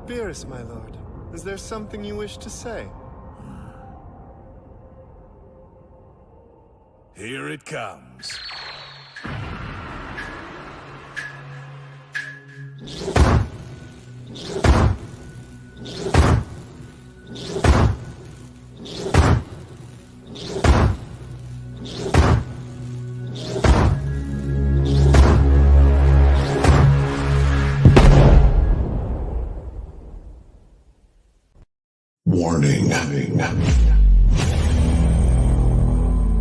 Beerus, my lord, is there something you wish to say? Here it comes. Warning.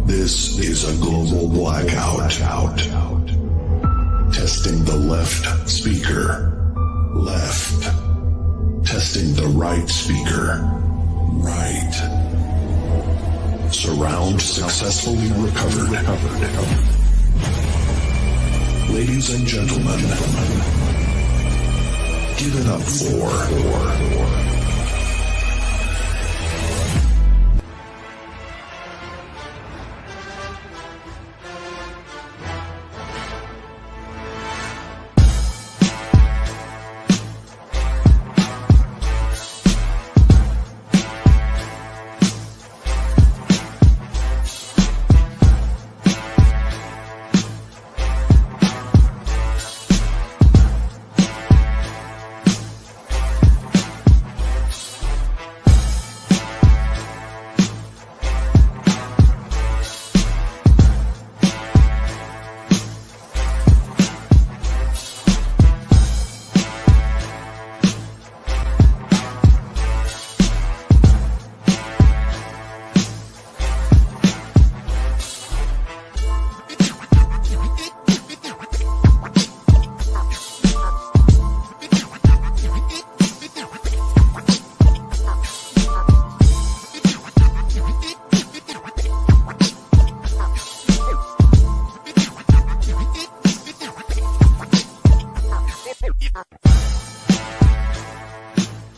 This is a global blackout. Testing the left speaker. Left. Testing the right speaker. Right. Surround successfully recovered. Ladies and gentlemen, give it up for...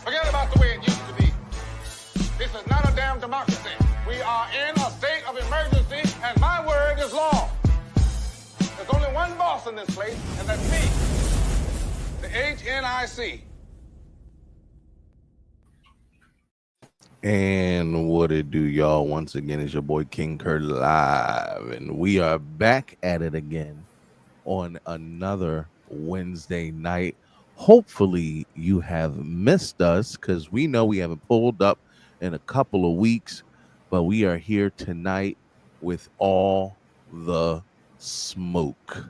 Forget about the way it used to be. This is not a damn democracy. We are in a state of emergency, and my word is law. There's only one boss in this place, and that's me, the HNIC. And what it do, y'all? Once again, it's your boy King Kurt live, and we are back at it again on another Wednesday night. Hopefully you have missed us, because we know we haven't pulled up in a couple of weeks, but we are here tonight with all the smoke,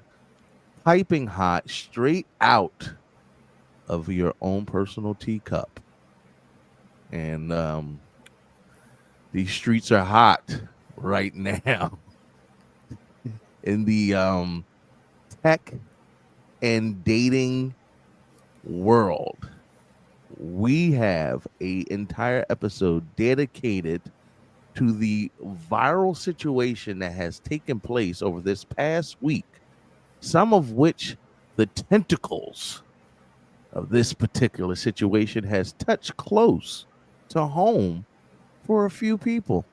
piping hot, straight out of your own personal teacup. And these streets are hot right now in the tech and dating world. We have an entire episode dedicated to the viral situation that has taken place over this past week, some of which the tentacles of this particular situation has touched close to home for a few people.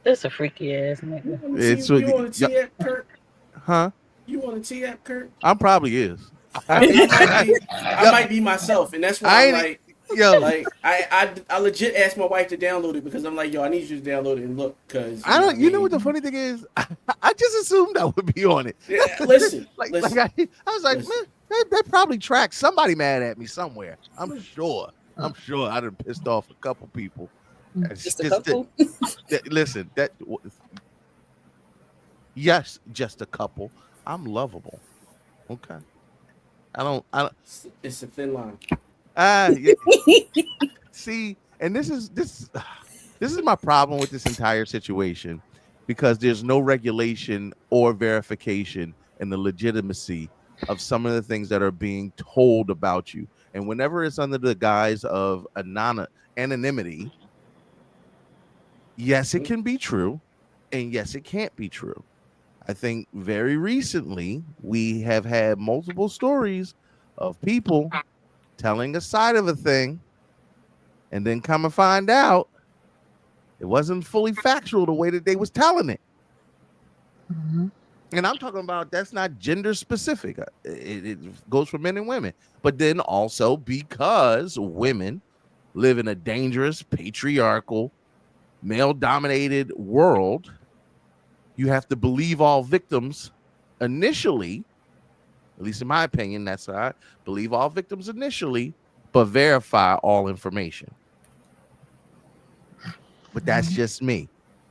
That's a freaky ass nigga. It's You want to tee up, Kurt? Huh? You want to tee up, Kurt? I probably is. I might be myself, and that's why I'm like, yo, like I legit asked my wife to download it because I'm like, yo, I need you to download it and look, because I don't. You know what the funny thing is? I just assumed I would be on it. Yeah, listen, like I was like, listen. man, that probably tracks somebody mad at me somewhere. I'm sure I done pissed off a couple people. Just a couple? Listen, yes, just a couple. I'm lovable. Okay. I don't. It's a thin line. Yeah. See, and this is my problem with this entire situation, because there's no regulation or verification in the legitimacy of some of the things that are being told about you. And whenever it's under the guise of anonymity, yes, it can be true, and yes, it can't be true. I think very recently we have had multiple stories of people telling a side of a thing and then come and find out it wasn't fully factual the way that they was telling it. Mm-hmm. And I'm talking about that's not gender specific. It goes for men and women. But then also because women live in a dangerous, patriarchal, male dominated world, you have to believe all victims initially. At least in my opinion, that's how I believe all victims initially, but verify all information. But that's just me.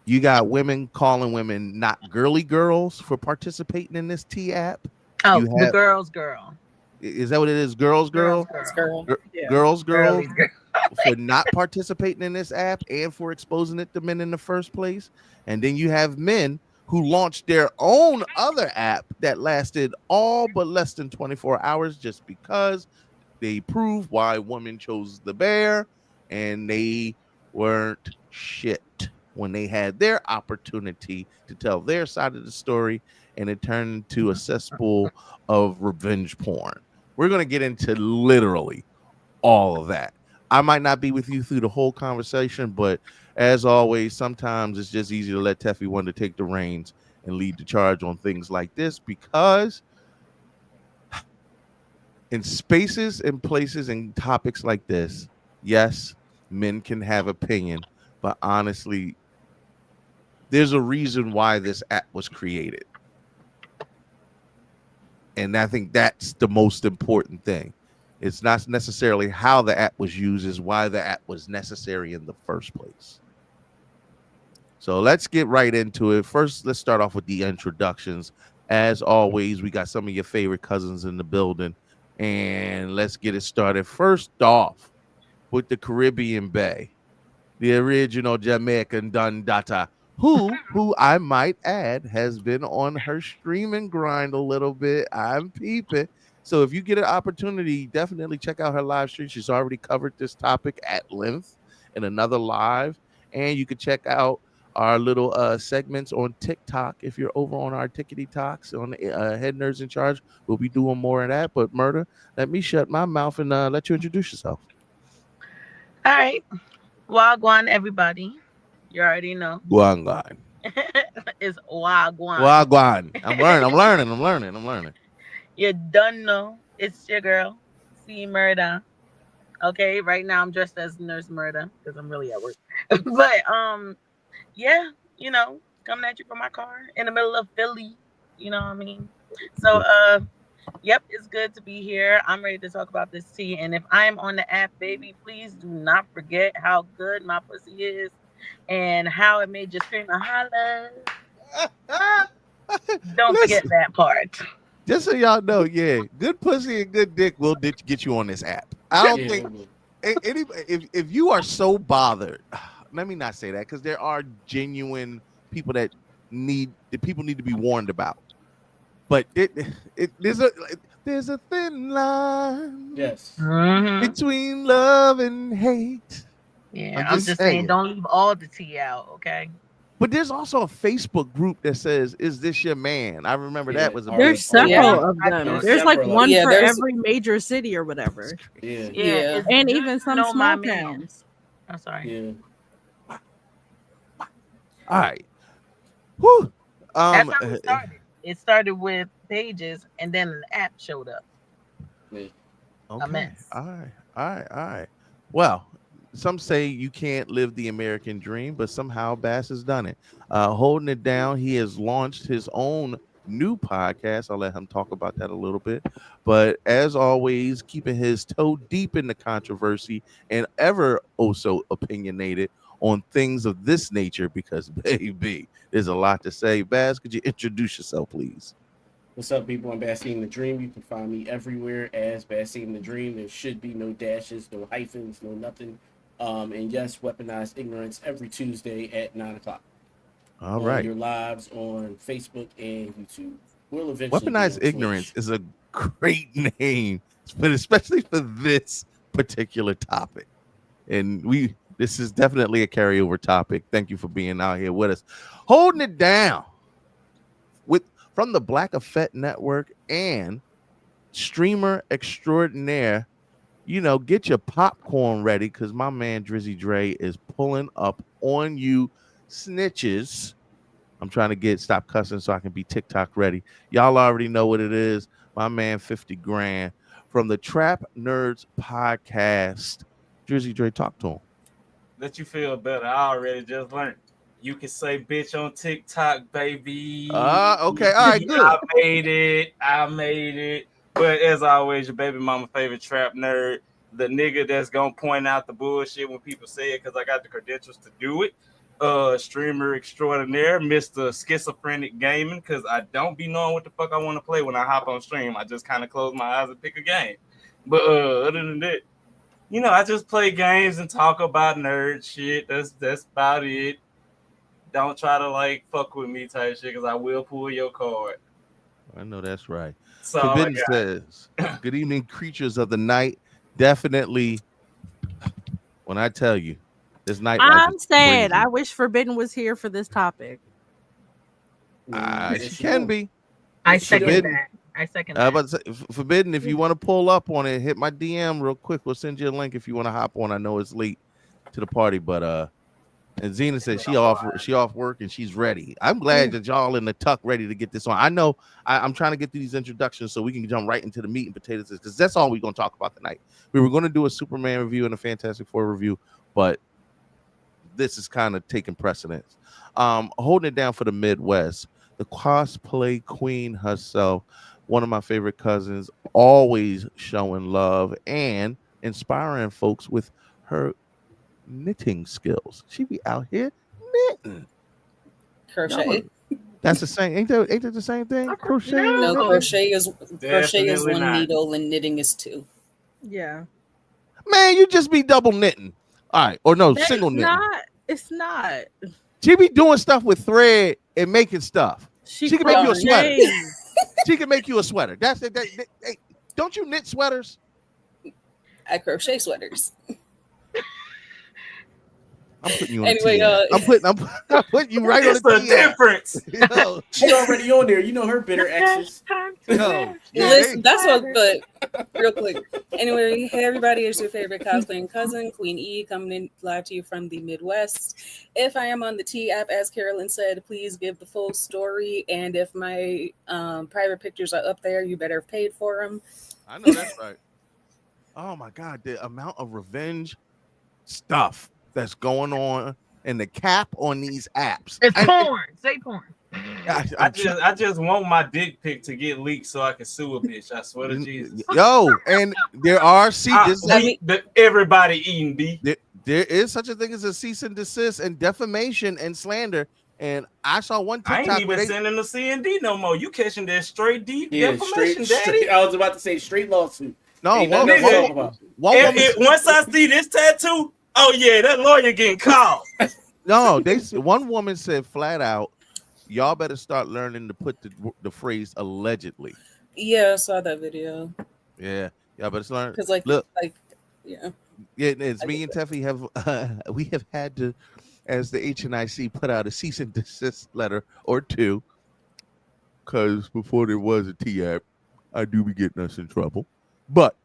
You got women calling women not girly girls for participating in this T app. Oh, You the have- girls, girl. Is that what it is? Girls, girl? Girl. Girls, girl? Girlies, girl. For not participating in this app and for exposing it to men in the first place. And then you have men who launched their own other app that lasted all but less than 24 hours just because they proved why women chose the bear and they weren't shit when they had their opportunity to tell their side of the story, and it turned into a cesspool of revenge porn. We're going to get into literally all of that. I might not be with you through the whole conversation, but as always, sometimes it's just easy to let Teffy Wonder take the reins and lead the charge on things like this, because in spaces and places and topics like this, yes, men can have opinion, but honestly, there's a reason why this app was created. And I think that's the most important thing. It's not necessarily how the app was used, is why the app was necessary in the first place. So let's get right into it. First, let's start off with the introductions. As always, we got some of your favorite cousins in the building, and let's get it started. First off with the Caribbean Bay, the original Jamaican Dundata, who I might add has been on her streaming grind a little bit. I'm peeping. So if you get an opportunity, definitely check out her live stream. She's already covered this topic at length in another live. And you can check out our little segments on TikTok. If you're over on our Tickety Talks on Head Nerds in Charge, we'll be doing more of that. But Murder, let me shut my mouth and let you introduce yourself. All right. Wagwan, everybody. You already know. Guan. It's Wagwan. Wagwan. I'm learning. You done know. It's your girl, C Murder. Okay, right now I'm dressed as Nurse Murder because I'm really at work. But yeah, you know, coming at you from my car in the middle of Philly. You know what I mean? So yep, it's good to be here. I'm ready to talk about this tea. And if I'm on the app, baby, please do not forget how good my pussy is and how it made you scream a holla. Don't forget that part. Just so y'all know, yeah, good pussy and good dick will get you on this app. I don't think if you are so bothered, let me not say that, because there are genuine people that people need to be warned about. But there's a thin line, Yes, between love and hate. Yeah, I'm just saying, don't leave all the tea out, okay? But there's also a Facebook group that says, "Is this your man?" I remember that was a There's several of them. There's like one for every major city or whatever. Yeah. And even some small towns. I'm sorry. Yeah. All right. Whew. That's how it started. It started with pages, and then an app showed up. Okay. A mess. All right. Well, some say you can't live the American dream, but somehow Bass has done it. Holding it down, he has launched his own new podcast. I'll let him talk about that a little bit. But as always, keeping his toe deep in the controversy and ever so opinionated on things of this nature, because, baby, there's a lot to say. Bass, could you introduce yourself, please? What's up, people? I'm Basim the Dream. You can find me everywhere as Basim the Dream. There should be no dashes, no hyphens, no nothing. And yes, Weaponized Ignorance every Tuesday at 9:00. All right. Your lives on Facebook and YouTube. We'll eventually Weaponized Ignorance is a great name, but especially for this particular topic. And this is definitely a carryover topic. Thank you for being out here with us. Holding it down from the Black Effect Network and streamer extraordinaire. You know, get your popcorn ready, because my man Drizzy Dre is pulling up on you snitches. I'm trying to stop cussing so I can be TikTok ready. Y'all already know what it is. My man 50 grand from the Trap Nerds podcast. Drizzy Dre, talk to him. Let you feel better. I already just learned. You can say bitch on TikTok, baby. Okay. All right, good. I made it. But as always, your baby mama favorite trap nerd. The nigga that's gonna point out the bullshit when people say it because I got the credentials to do it. Streamer extraordinaire, Mr. Schizophrenic Gaming, because I don't be knowing what the fuck I want to play when I hop on stream. I just kind of close my eyes and pick a game. But other than that, you know, I just play games and talk about nerd shit. That's about it. Don't try to like fuck with me type shit because I will pull your card. I know that's right. So Forbidden says, good evening, creatures of the night. Definitely, when I tell you, this night. I'm sad. I wish Forbidden was here for this topic. She can be. I second that. But Forbidden, if you want to pull up on it, hit my DM real quick. We'll send you a link if you want to hop on. I know it's late to the party, but and Zena said she off work and she's ready. I'm glad that y'all in the tuck ready to get this on. I know I'm trying to get through these introductions so we can jump right into the meat and potatoes because that's all we're going to talk about tonight. We were going to do a Superman review and a Fantastic Four review, but this is kind of taking precedence. Holding it down for the Midwest, the cosplay queen herself, one of my favorite cousins, always showing love and inspiring folks with her knitting skills. She be out here knitting. Crochet. That's the same. Ain't that the same thing? Crochet. No, crochet is Definitely one not. needle and knitting is two. Yeah. Man, you just be double knitting. All right, or no, single knitting. It's not. She be doing stuff with thread and making stuff. She can make you a sweater. She can make you a sweater. That's it. Hey, don't you knit sweaters? I crochet sweaters. I'm putting you on Anyway, I'm putting you right on It's the the difference. Yo, She already on there. You know her bitter exes. yo. Listen, that's what. But real quick. Anyway, hey everybody, it's your favorite cosplaying cousin, Queen E, coming in live to you from the Midwest. If I am on the T app, as Carolyn said, please give the full story. And if my private pictures are up there, you better have paid for them. I know that's right. Oh my God, the amount of revenge stuff that's going on and the cap on these apps. It's porn. Say porn. I just want my dick pic to get leaked so I can sue a bitch. I swear to Jesus. Yo, and there are everybody eating beef. There is such a thing as a cease and desist and defamation and slander. And I saw one TikTok. I ain't even sending the C&D no more. You catching that straight deep Yeah, defamation, straight, daddy? I was about to say straight lawsuit. No, Ain't nothing to talk about. Once I see this tattoo, oh yeah, that lawyer getting called. No, one woman said flat out, y'all better start learning to put the phrase allegedly. Yeah, I saw that video. Yeah, better learn. Because yeah. Yeah, it's me and Teffy we have had to, as the HNIC, put out a cease and desist letter or two, because before there was a T-app, I do be getting us in trouble. But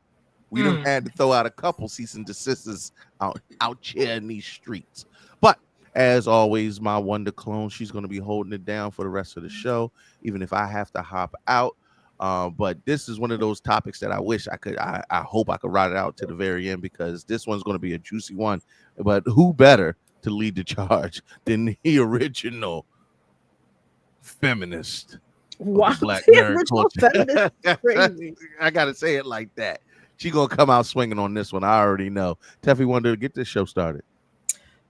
we done had to throw out a couple cease and desists out here in these streets. But as always, my Wonder clone, she's going to be holding it down for the rest of the show, even if I have to hop out. But this is one of those topics that I wish I could. I hope I could ride it out to the very end because this one's going to be a juicy one. But who better to lead the charge than the original feminist? Wow, Black the nerd original culture. feminist, crazy. I gotta say it like that. She gonna come out swinging on this one. I already know. Teffy Wonder, to get this show started.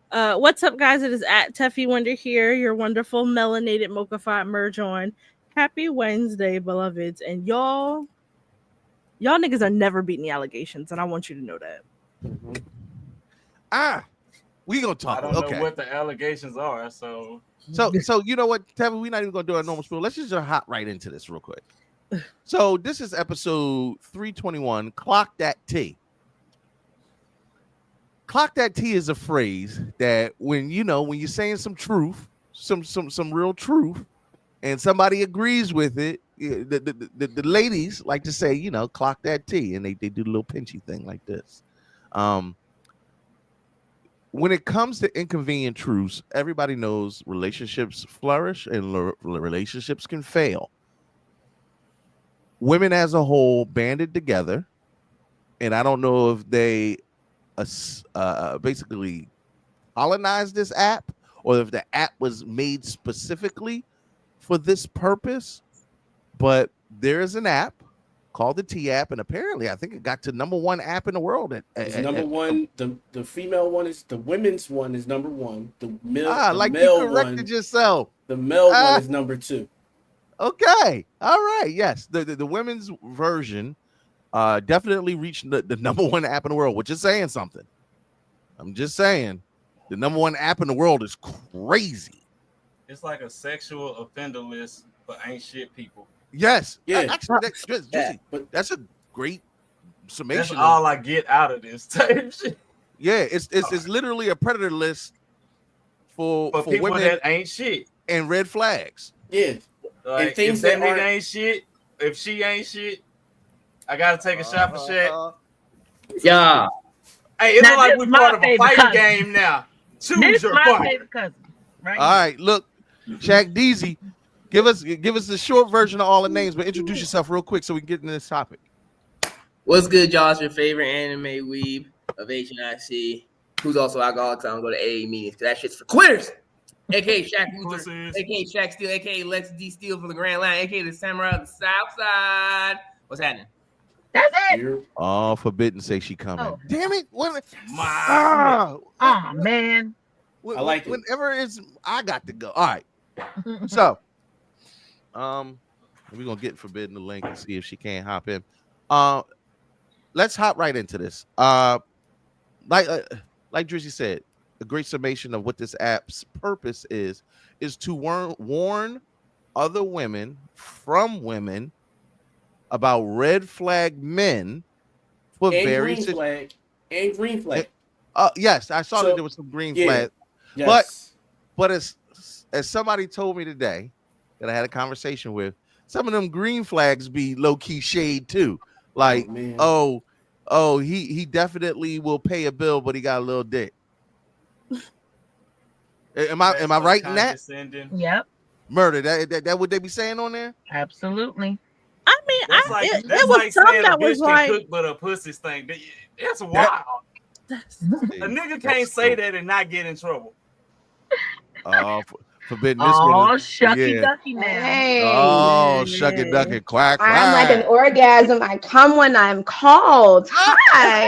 What's up, guys? It is at Teffy Wonder here, your wonderful melanated mocha-fied merge on. Happy Wednesday, beloveds. And y'all niggas are never beating the allegations, and I want you to know that. We gonna talk. I don't know what the allegations are, so you know what, Tevin, we're not even gonna do our normal spiel. Let's just hop right into this real quick. So this is episode 321. Clock that T. Clock that T is a phrase that when you're saying some truth, some real truth, and somebody agrees with it, the ladies like to say, clock that T, and they do the little pinchy thing like this. when it comes to inconvenient truths, everybody knows relationships flourish and relationships can fail. Women as a whole banded together, and I don't know if they basically colonized this app or if the app was made specifically for this purpose, but there is an app called the T app, and apparently I think it got to #1 app in the world. It's number one. The female one is the women's one is number one. The male you corrected one, yourself. The male one is number 2. Okay, all right, yes, the women's version definitely reached the #1 app in the world, which is saying something. I'm just saying, the #1 app in the world is crazy. It's like a sexual offender list for ain't shit people. Yes, yeah, actually, that's a great summation. That's all I get out of this type shit. Yeah, it's literally a predator list for people women that ain't shit and red flags. Yeah, like, and things if that that nigga ain't shit, if she ain't shit, I gotta take a shot for Shaq. Yeah. Hey, it's Now, like this we my part of a favorite fighting cousin. game now. Choose This your my fight. favorite cousin, right? All right, look, Shaq Deezy, give us the short version of all the names, but introduce yourself real quick so we can get into this topic. What's good, y'all? It's your favorite anime weeb of HNIC, who's also alcoholic, so I don't go to AA meetings, because that shit's for quitters. AKA Shaq Luther, Pussies. AKA Shaq Steele, AKA Lex D. Steele from the Grand Line, AKA the Samurai of the South Side. What's happening? That's it. Oh, Forbidden say she coming. Oh. Damn it! What? Oh man. I like it. Whenever I got to go. All right. So, we're gonna get Forbidden the link and see if she can't hop in. Let's hop right into this. Like Drizzy said, a great summation of what this app's purpose is to warn other women from women about red flag men for and various green flag and green flag. Yes, I saw that there was some green flag. Yes. But as somebody told me today that I had a conversation with, some of them green flags be low key shade too. Like, oh, he definitely will pay a bill, but he got a little dick. Am I right in that? Yep. Murder. That what they be saying on there? Absolutely. I mean, That's like, it that's was like some saying that a bitch was can like, cook, but a pussy stink. That's wild. A nigga can't say that and not get in trouble. Forbidden this Oh, one. shucky ducky now. Hey. Oh, shucky ducky, quack, quack. I'm like an orgasm. I come when I'm called. Hi.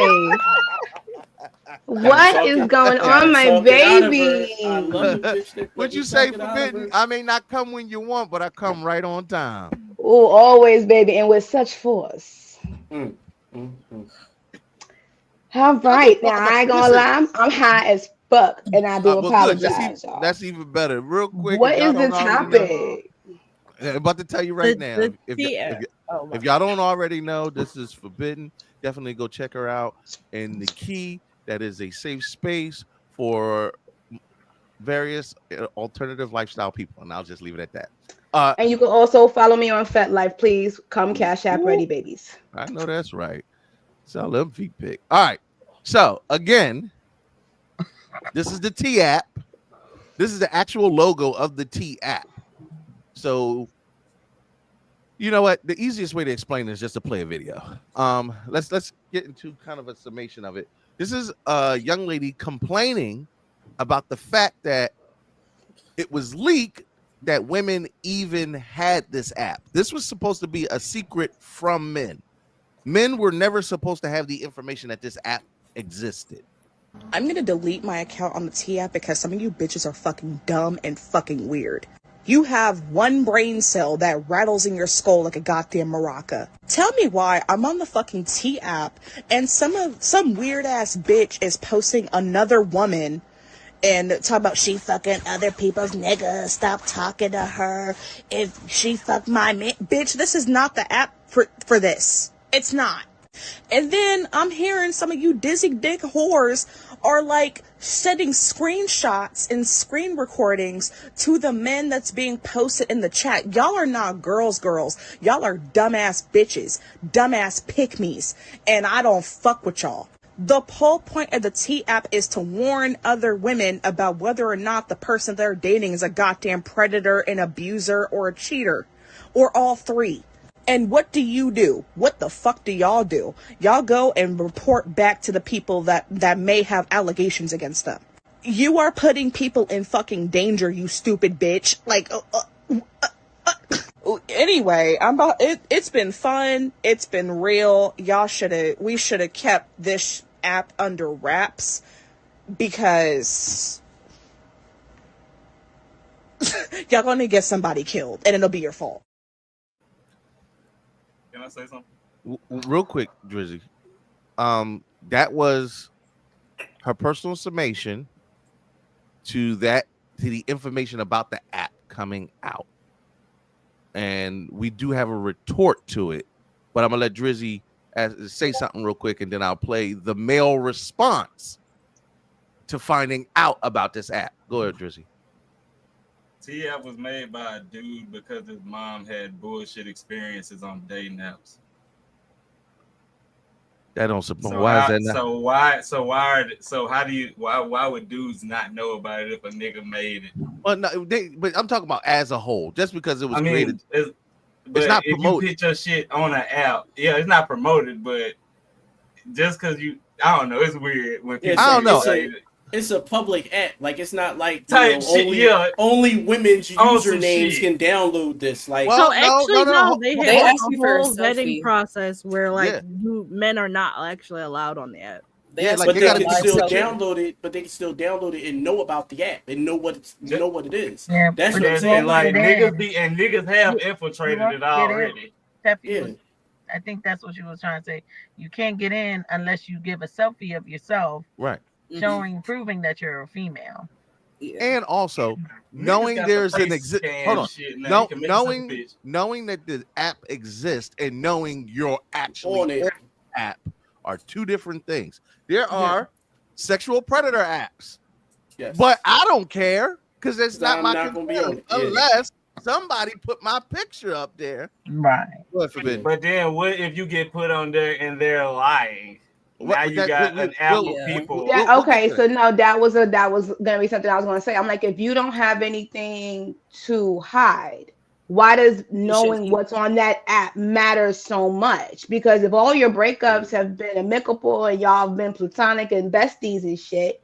What is going on, my baby? What you say, Forbidden? I may not come when you want, but I come right on time. Oh, always, baby, and with such force. All right, now I ain't gonna lie, I'm high as fuck, and I do apologize, y'all. That's even better. Real quick. What is the topic? I'm about to tell you right now. If y'all don't already know, this is Forbidden. Definitely go check her out. And the key, that is a safe space for various alternative lifestyle people. And I'll just leave it at that. And you can also follow me on FetLife. Please come Cash App ready, babies. I know that's right. Sell them feet pick. All right. So again, this is the T app. This is the actual logo of the T app. So you know what? The easiest way to explain this is just to play a video. Let's get into kind of a summation of it. This is a young lady complaining about the fact that it was leaked that women even had this app. This was supposed to be a secret from men. Men were never supposed to have the information that this app existed. I'm gonna delete my account on the T app because some of you bitches are fucking dumb and fucking weird. You have one brain cell that rattles in your skull like a goddamn maraca. Tell me why I'm on the fucking T app and some weird ass bitch is posting another woman and talk about she fucking other people's niggas. Stop talking to her. If she fuck my man, bitch, this is not the app for this. It's not. And then I'm hearing some of you dizzy dick whores are like sending screenshots and screen recordings to the men that's being posted in the chat. Y'all are not girls. Y'all are dumbass bitches, dumbass pick-me's, and I don't fuck with y'all. The whole point of the T app is to warn other women about whether or not the person they're dating is a goddamn predator, an abuser, or a cheater, or all three. And what do? What the fuck do y'all do? Y'all go and report back to the people that may have allegations against them. You are putting people in fucking danger, you stupid bitch. Like, anyway, it's been fun. It's been real. We should have kept this app under wraps because y'all gonna get somebody killed and it'll be your fault. Can I say something? Real quick, Drizzy. That was her personal summation to the information about the app coming out. And we do have a retort to it, but I'm gonna let Drizzy say something real quick, and then I'll play the male response to finding out about this app. Go ahead, Drizzy. T-App was made by a dude because his mom had bullshit experiences on dating apps. That don't support. So Why is that not? Why would dudes not know about it if a nigga made it? Well, no, but I'm talking about as a whole. Just because it was created, it's not if promoted. you put your shit on an app, yeah, it's not promoted. But just because I don't know, it's weird when people. I don't know. It's a public app. Like, it's not like only women's usernames can download this. Like, so actually, no, they have ask a you for a whole vetting selfie. process where men are not actually allowed on the app. but they can still download it. But they can still download it and know about the app and know what it is. Yeah, that's what I'm and saying. like niggas have infiltrated it already. I think that's what she was trying to say. You can't get in unless you give a selfie of yourself, right? Proving that you're a female. And also knowing there's an knowing that the app exists and knowing you're actually on the app are two different things. There are sexual predator apps, but I don't care because it's not my concern unless somebody put my picture up there. Right. But then what if you get put on there and they're lying? Now you got an app of people. Yeah, okay, so no, that was gonna be something I was gonna say. I'm like, if you don't have anything to hide, why does knowing what's on that app matter so much? Because if all your breakups have been amicable and y'all have been platonic and besties and shit,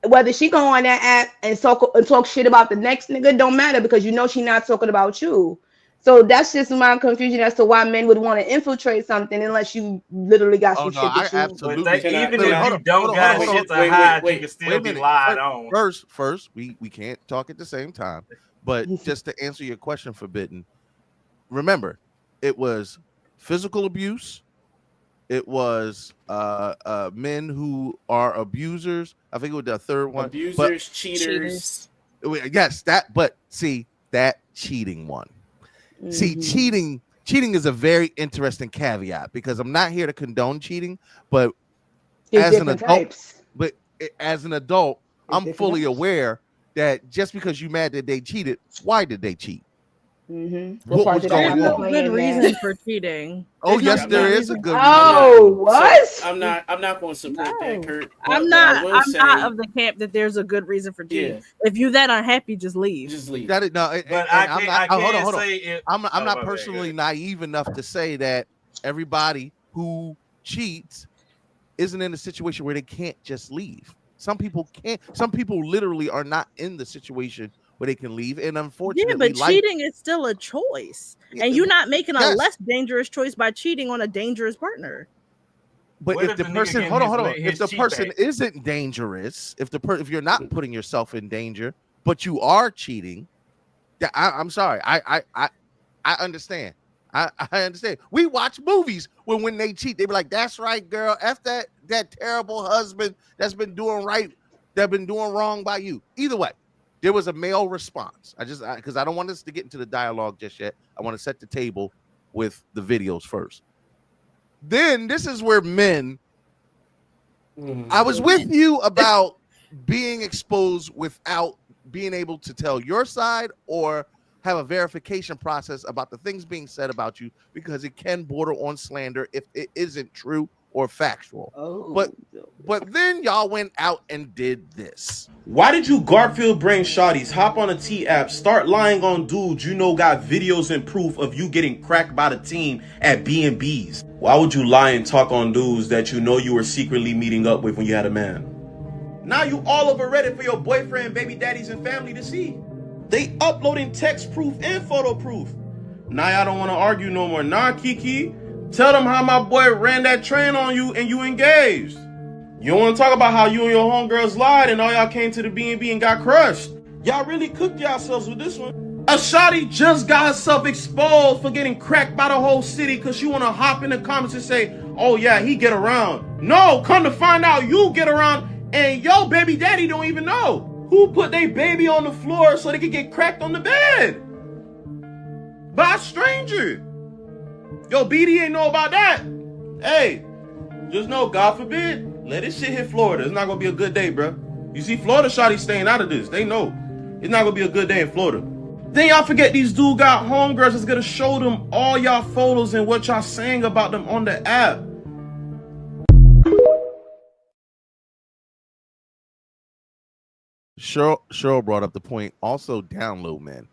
whether she go on that app and talk shit about the next nigga don't matter because you know she not talking about you. So that's just my confusion as to why men would want to infiltrate something unless you literally got some shit that you... Absolutely. Even if you don't got shit to hide, you can still be lied on. First, we can't talk at the same time. But just to answer your question, Forbidden, remember, it was physical abuse. It was men who are abusers. I think it was the third one. Abusers, cheaters. Yes, but see, that cheating one. See, cheating is a very interesting caveat because I'm not here to condone cheating, but as an adult, I'm fully aware that just because you're mad that they cheated, why did they cheat? What was going on? Good reason for cheating. Oh, yes, there is a good reason. Oh, what? So I'm not going to support that, Kurt. I'm not of the camp that there's a good reason for cheating. If you're that unhappy, just leave. I'm not personally naive enough to say that everybody who cheats isn't in a situation where they can't just leave. Some people can't. Some people literally are not in the situation where they can leave, and unfortunately, but cheating is still a choice, and you're not making a less dangerous choice by cheating on a dangerous partner. But if the person, hold on, if the person isn't dangerous, if you're not putting yourself in danger, but you are cheating, I'm sorry, I understand. I understand. We watch movies when they cheat, they be like, "That's right, girl. F that terrible husband that's been doing wrong by you." Either way. There was a male response. Because I don't want us to get into the dialogue just yet. I want to set the table with the videos first. Then this is where men. I was with you about being exposed without being able to tell your side or have a verification process about the things being said about you because it can border on slander if it isn't true or factual. But then y'all went out and did this. Why did you Garfield brain shotties hop on a T app, start lying on dudes you know got videos and proof of you getting cracked by the team at B&Bs? Why would you lie and talk on dudes that you know you were secretly meeting up with when you had a man? Now you all over Reddit for your boyfriend, baby daddies, and family to see. They uploading text proof and photo proof. Now y'all don't want to argue no more. Nah, Kiki. Tell them how my boy ran that train on you and you engaged. You don't want to talk about how you and your homegirls lied and all y'all came to the B&B and got crushed. Y'all really cooked yourselves with this one. A shawty just got herself exposed for getting cracked by the whole city because she want to hop in the comments and say, oh yeah, he get around. No, come to find out you get around and your baby daddy don't even know. Who put their baby on the floor so they could get cracked on the bed? By a stranger. Yo, BD ain't know about that. Hey, just know, God forbid, let this shit hit Florida. It's not gonna be a good day, bro. You see, Florida shawty staying out of this. They know it's not gonna be a good day in Florida. Then y'all forget these dude got homegirls that's gonna show them all y'all photos and what y'all saying about them on the app. Cheryl brought up the point. Also, download, man.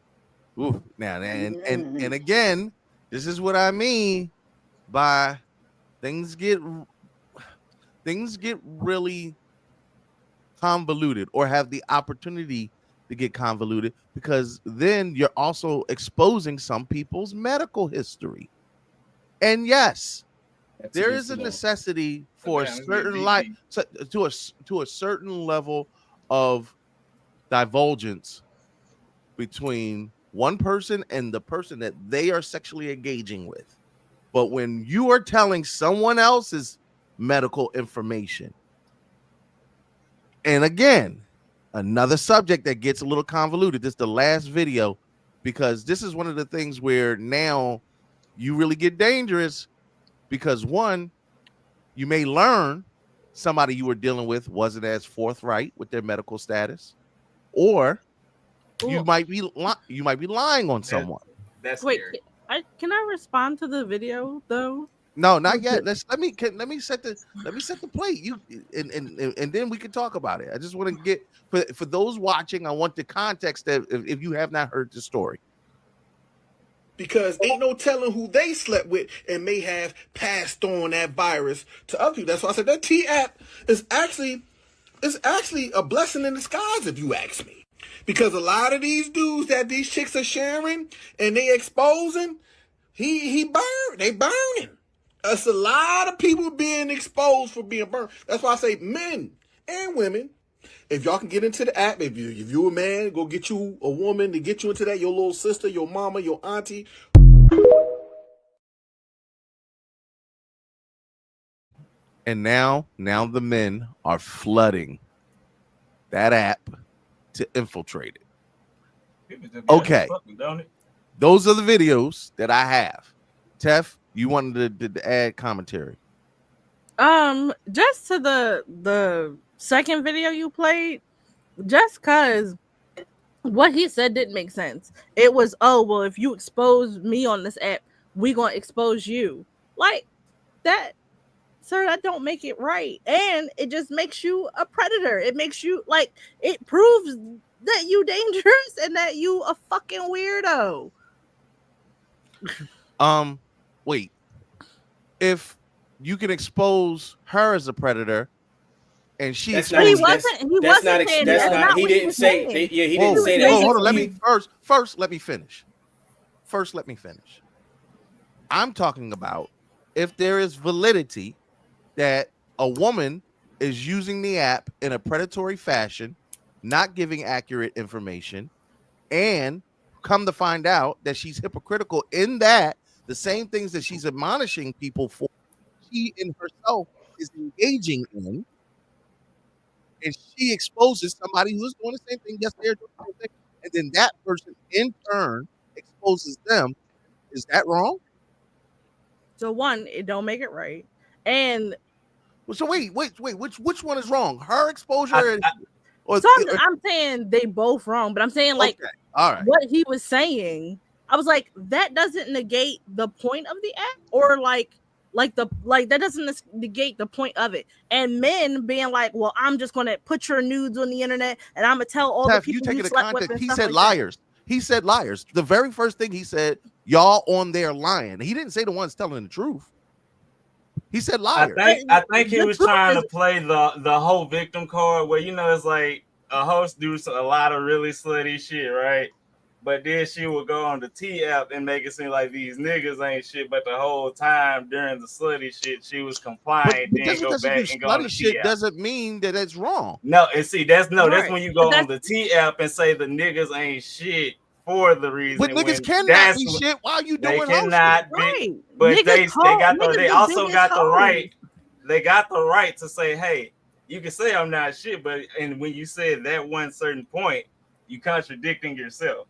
Ooh, now and again, this is what I mean by things get really convoluted or have the opportunity to get convoluted, because then you're also exposing some people's medical history. And yes, there is a necessity for a certain to a certain level of divulgence between one person and the person that they are sexually engaging with. But when you are telling someone else's medical information, and again, another subject that gets a little convoluted, this is the last video, because this is one of the things where now you really get dangerous, because one, you may learn somebody you were dealing with wasn't as forthright with their medical status, or you might be lying on someone. That's Wait, scary. can I respond to the video though? No, not yet. Let me set the plate. You and then we can talk about it. I just want to get for those watching, I want the context that if you have not heard the story. Because ain't no telling who they slept with and may have passed on that virus to other people. That's why I said that T app is actually a blessing in disguise, if you ask me. Because a lot of these dudes that these chicks are sharing and they exposing, they burning. It's a lot of people being exposed for being burned. That's why I say men and women, if y'all can get into the app, if you a man, go get you a woman to get you into that, your little sister, your mama, your auntie. And now the men are flooding that app to infiltrate it. Okay. Those are the videos that I have. Tef, you wanted to add commentary. Just to the second video you played, just cause what he said didn't make sense. It was, oh well, if you expose me on this app, we gonna expose you. Like that, sir, that don't make it right. And it just makes you a predator. It makes you like, it proves that you dangerous and that you a fucking weirdo. Wait. If you can expose her as a predator, and she he didn't say that. Hold on, let me finish. First, let me finish. I'm talking about if there is validity that a woman is using the app in a predatory fashion, not giving accurate information, and come to find out that she's hypocritical in that the same things that she's admonishing people for, she in herself is engaging in, and she exposes somebody who's doing the same thing, yes, they're doing the same thing, and then that person in turn exposes them. Is that wrong? So one, it don't make it right. And so wait, which one is wrong? Her exposure I'm saying they both wrong, but I'm saying like all right, what he was saying, I was like, that doesn't negate the point of the app, or like Like that doesn't negate the point of it. And men being like, well, I'm just gonna put your nudes on the internet and I'm gonna tell all the Tef, you people take you it to slept with. context. And He stuff said like liars. He said liars. The very first thing he said, y'all on there lying. He didn't say the ones telling the truth. He said liars. I think he The was truth trying is- to play the whole victim card where it's like a host do a lot of really slutty shit, right? But then she would go on the T app and make it seem like these niggas ain't shit, but the whole time during the slutty shit, she was complying. But Then just go because you back do and go on slutty the shit T app. doesn't mean that it's wrong. No, and see, that's Right. when you go But on the T app and say the niggas ain't shit for the reason. But niggas when cannot that's be what- shit while you They doing whole cannot shit. be, Right. but Niggas they niggas also the got the biggest right. hoes. They got the right to say, hey, you can say I'm not shit, but and when you said that one certain point, you contradicting yourself.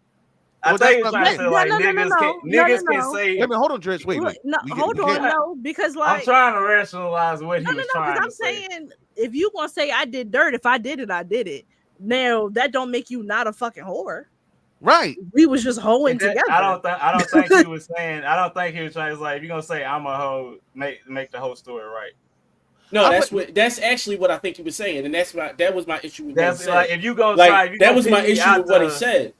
I Well, think that's it's what I'm trying to say like No, niggas can say. Wait a minute, hold on, Dredge. Wait. No, hold we on, can't- no, because I'm like trying to rationalize what he was because trying I'm to say. saying if you gonna say I did dirt, if I did it, I did it. Now that don't make you not a fucking whore. Right. We was just hoeing together. I don't think he was saying. I don't think he was trying to like. If you're gonna say I'm a hoe, make the whole story right. No, that's actually what I think he was saying, and that was my issue with what he That's said. like if you go like try, if you that gonna was my pick me issue out with what he the- said.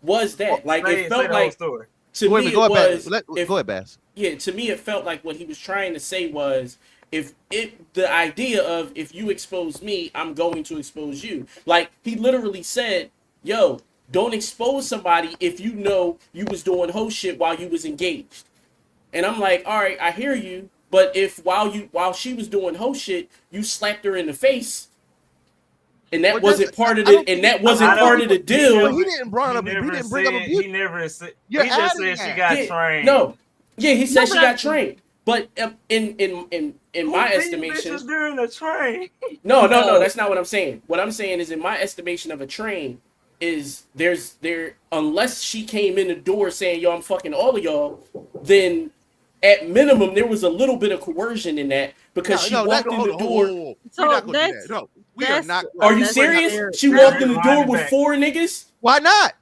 Was that like say it felt the whole like story. to Wait a me minute, it go ahead, was Bass. Go ahead, Bass. Yeah, to me it felt like what he was trying to say was the idea of if you expose me, I'm going to expose you. Like he literally said, "Yo, don't expose somebody if you know you was doing whole shit while you was engaged." And I'm like, all right, I hear you, but if while she was doing whole shit, you slapped her in the face, and that wasn't part of it, and that wasn't part of the deal. But he didn't bring up. He didn't bring up abuse. He never said. You're He just adding said she that. got trained. No, yeah, he said No, she but got trained, but in my Who beat estimation, bitches during the train. no, that's not what I'm saying. What I'm saying is, in my estimation of a train, is there unless she came in the door saying, "Yo, I'm fucking all of y'all," then at minimum there was a little bit of coercion in that because she walked in the door. So We're not gonna do that's- that. No, we are not. Are you that's serious? fair. She That's- walked in the door with 4 niggas. Why not?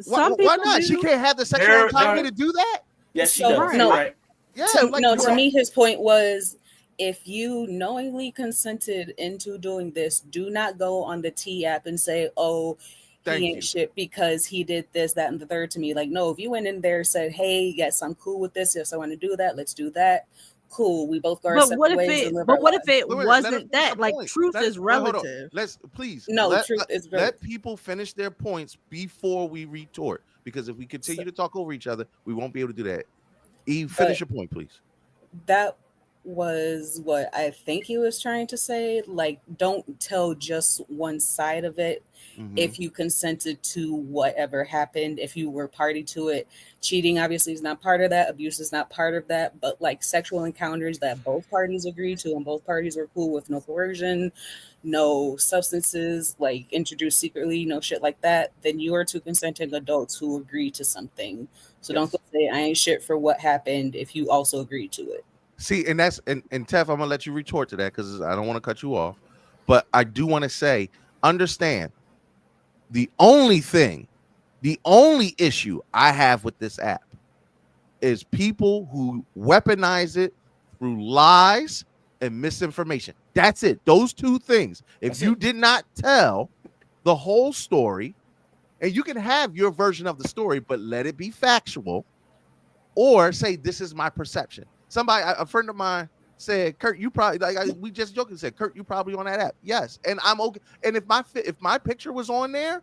Some Why people not? do. She can't have the sexual There- autonomy to do that. Yes, she So, does. no. Right. Yeah, To me, his point was if you knowingly consented into doing this, do not go on the T app and say, oh, Thank he ain't you. shit because he did this, that, and the third to me. Like, no, if you went in there and said, hey, yes, I'm cool with this. Yes, I want to do that. Let's do that. Cool. We both go our But separate what if ways it? and live But our what if lives. it Wait a minute, let her wasn't finish that? her Like point. truth is Hold on. relative. Let's please. No, let, truth is relative. let people finish their points before we retort. Because if we continue to talk over each other, we won't be able to do that. Eve, finish your point, please. That was what I think he was trying to say. Like, don't tell just one side of it. Mhm. If you consented to whatever happened, if you were party to it. Cheating obviously is not part of that. Abuse is not part of that. But like sexual encounters that both parties agreed to and both parties were cool with, no coercion, no substances like introduced secretly, no shit like that, then you are two consenting adults who agree to something. So don't go say I ain't shit for what happened if you also agreed to it. See, and that's and Tef, I'm gonna let you retort to that because I don't want to cut you off, but I do want to say, understand the only issue I have with this app is people who weaponize it through lies and misinformation. That's it. Those two things. If you did not tell the whole story, and you can have your version of the story, but let it be factual, or say this is my perception. A friend of mine said, Kurt, you probably we just jokingly said, Kurt, you probably on that app. Yes, and I'm okay. And if my picture was on there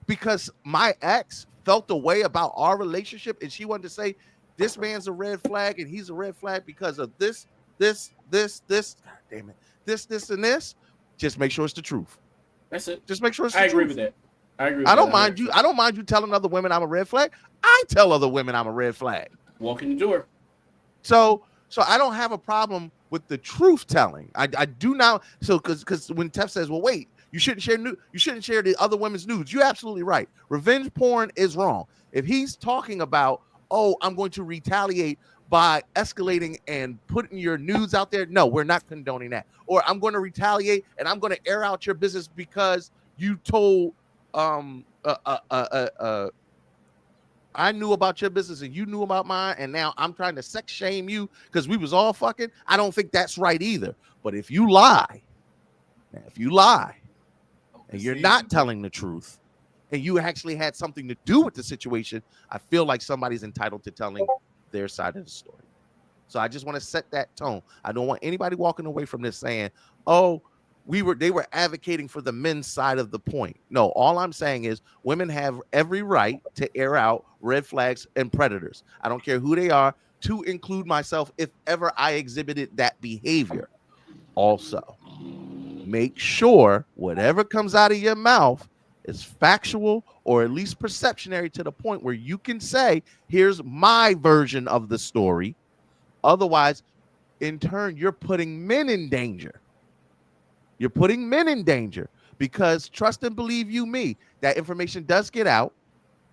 because my ex felt the way about our relationship, and she wanted to say this man's a red flag and he's a red flag because of this, God damn it, this, and this, just make sure it's the truth. That's it. Just make sure it's the I truth. agree with that. I agree. I don't mind you. I don't mind you telling other women I'm a red flag. I tell other women I'm a red flag. Walk in the door. So I don't have a problem with the truth telling. I do now. So because when Tef says, well, wait, you shouldn't share the other women's nudes. You're absolutely right. Revenge porn is wrong. If he's talking about, oh, I'm going to retaliate by escalating and putting your nudes out there, no, we're not condoning that. Or I'm going to retaliate and I'm going to air out your business because you told I knew about your business and you knew about mine, and now I'm trying to sex shame you because we was all fucking. I don't think that's right either. But if you lie, and you're not telling the truth, and you actually had something to do with the situation, I feel like somebody's entitled to telling their side of the story. So I just want to set that tone. I don't want anybody walking away from this saying, oh, they were advocating for the men's side of the point. No, all I'm saying is women have every right to air out red flags and predators. I don't care who they are, to include myself if ever I exhibited that behavior. Also, make sure whatever comes out of your mouth is factual or at least perceptionary to the point where you can say, here's my version of the story. Otherwise, in turn, you're putting men in danger. You're putting men in danger because trust and believe you me, that information does get out.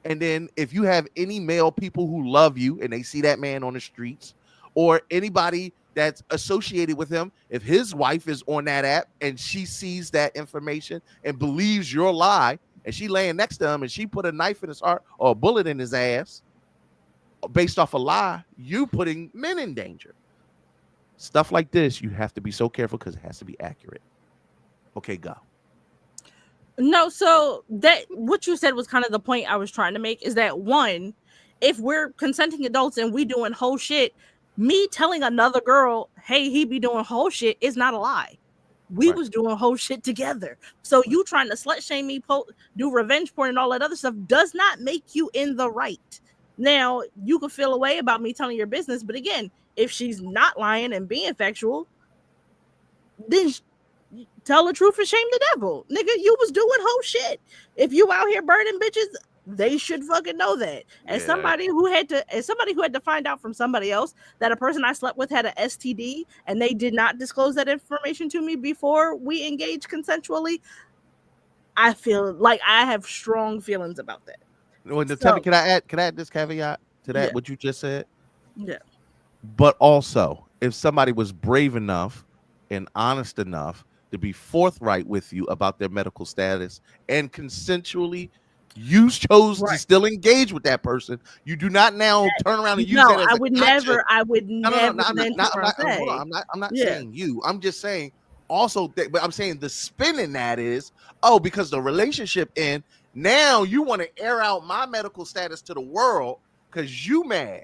And then if you have any male people who love you and they see that man on the streets, or anybody that's associated with him, if his wife is on that app and she sees that information and believes your lie, and she laying next to him and she put a knife in his heart or a bullet in his ass based off a lie, you putting men in danger. Stuff like this, you have to be so careful because it has to be accurate. Okay, go. No, so that what you said was kind of the point I was trying to make, is that one, if we're consenting adults and we doing whole shit, me telling another girl, hey, he be doing whole shit is not a lie. We was doing whole shit together. So you trying to slut shame me, do revenge porn and all that other stuff does not make you in the right. Now, you can feel a way about me telling your business, but again, if she's not lying and being factual, then tell the truth and shame the devil. Nigga, you was doing whole shit. If you out here burning bitches, they should fucking know that. As somebody who had to find out from somebody else that a person I slept with had an STD and they did not disclose that information to me before we engaged consensually, I feel like I have strong feelings about that. Can I add this caveat to that, what you just said? Yeah. But also, if somebody was brave enough and honest enough to be forthright with you about their medical status and consensually you chose to still engage with that person, you do not now turn around and use that as I would never. I'm not saying you. I'm just saying also but I'm saying the spin in that is, oh, because the relationship end, now you want to air out my medical status to the world because you mad.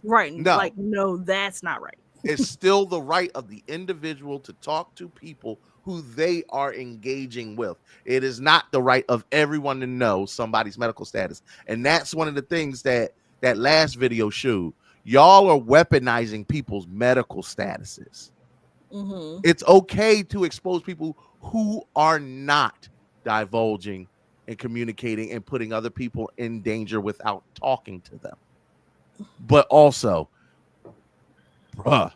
Right. No, that's not right. It's still the right of the individual to talk to people who they are engaging with. It is not the right of everyone to know somebody's medical status. And that's one of the things that last video showed. Y'all are weaponizing people's medical statuses. Mm-hmm. It's okay to expose people who are not divulging and communicating and putting other people in danger without talking to them. But also, bruh,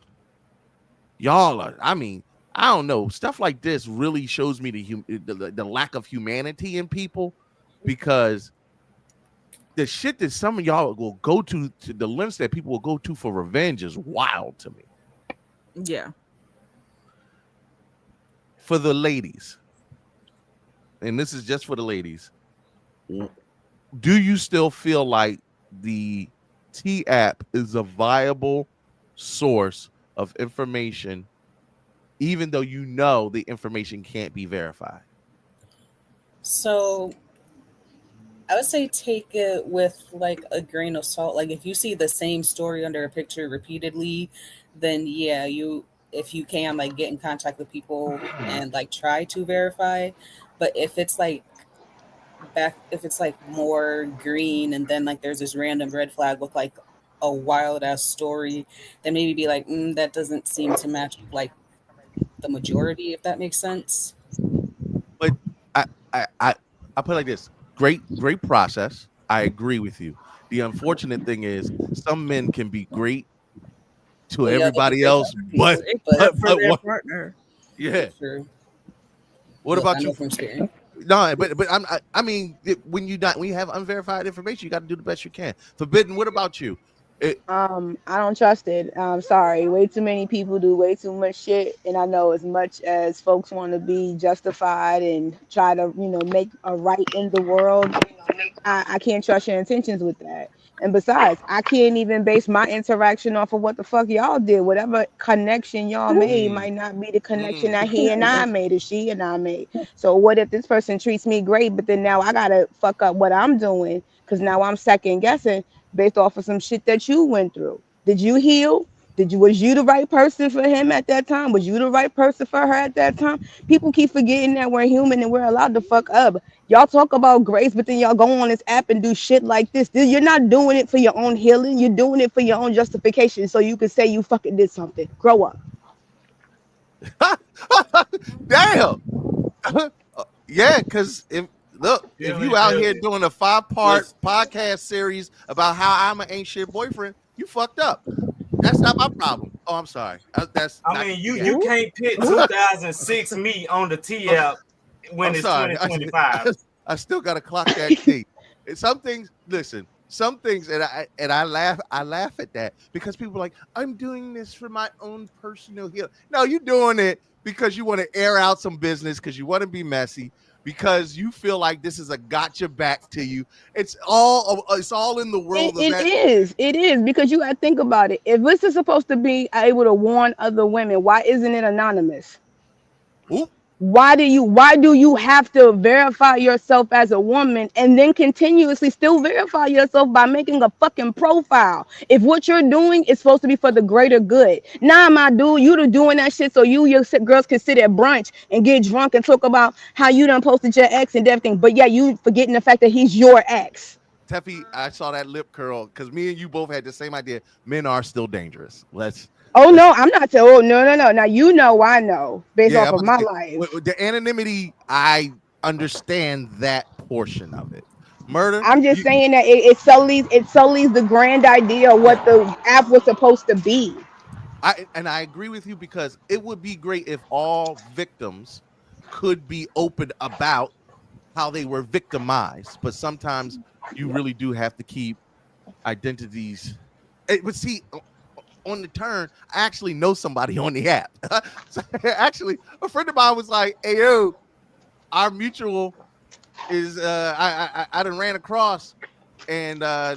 y'all are, I don't know. Stuff like this really shows me the lack of humanity in people, because the shit that some of y'all will go to the lengths that people will go to for revenge is wild to me. Yeah. For the ladies, and this is just for the ladies, do you still feel like the T app is a viable source of information, even though you know the information can't be verified? So I would say take it with like a grain of salt. Like if you see the same story under a picture repeatedly, then yeah, if you can like get in contact with people and like try to verify. But if it's like more green and then like there's this random red flag with like a wild ass story, then maybe be like, that doesn't seem to match like the majority, if that makes sense. But I put it like this: great process. I agree with you. The unfortunate thing is some men can be great to everybody else, but for their partner. Yeah. True. What about you? From experience. No, but when you have unverified information, you got to do the best you can. Forbidden, what about you? I don't trust it. I'm sorry. Way too many people do way too much shit, and I know as much as folks want to be justified and try to, make a right in the world, I can't trust your intentions with that. And besides, I can't even base my interaction off of what the fuck y'all did. Whatever connection y'all made might not be the connection that he and I made or she and I made. So what if this person treats me great, but then now I gotta fuck up what I'm doing because now I'm second guessing based off of some shit that you went through. Did you heal? Was you the right person for him at that time? Was you the right person for her at that time? People keep forgetting that we're human and we're allowed to fuck up. Y'all talk about grace, but then y'all go on this app and do shit like this. You're not doing it for your own healing. You're doing it for your own justification so you can say you fucking did something. Grow up. Damn. Yeah, because if you out here doing a 5-part podcast series about how I'm an ain't shit boyfriend, you fucked up. That's not my problem. Oh, I'm sorry. You can't pit 2006 me on the T app when it's 2025. I still got to clock that key. Some things, and I laugh at that because people are like, I'm doing this for my own personal healing. No, you're doing it because you want to air out some business, because you want to be messy, because you feel like this is a gotcha back to you. It's all in the world. It is because you got to think about it. If this is supposed to be able to warn other women, why isn't it anonymous? Ooh. Why do you have to verify yourself as a woman and then continuously still verify yourself by making a fucking profile? If what you're doing is supposed to be for the greater good. Nah, my dude, you doing that shit so your girls can sit at brunch and get drunk and talk about how you done posted your ex and everything. But yeah, you forgetting the fact that he's your ex. Teffy, I saw that lip curl because me and you both had the same idea. Men are still dangerous. No, I'm not. No. Now I know based off of my life. With the anonymity, I understand that portion of it. Murder. I'm just saying that it sullies the grand idea of what the app was supposed to be. I agree with you because it would be great if all victims could be open about how they were victimized, but sometimes you really do have to keep identities. But see, on the turn, I actually know somebody on the app. So, actually, a friend of mine was like, "Hey, yo, our mutual is I done ran across," and I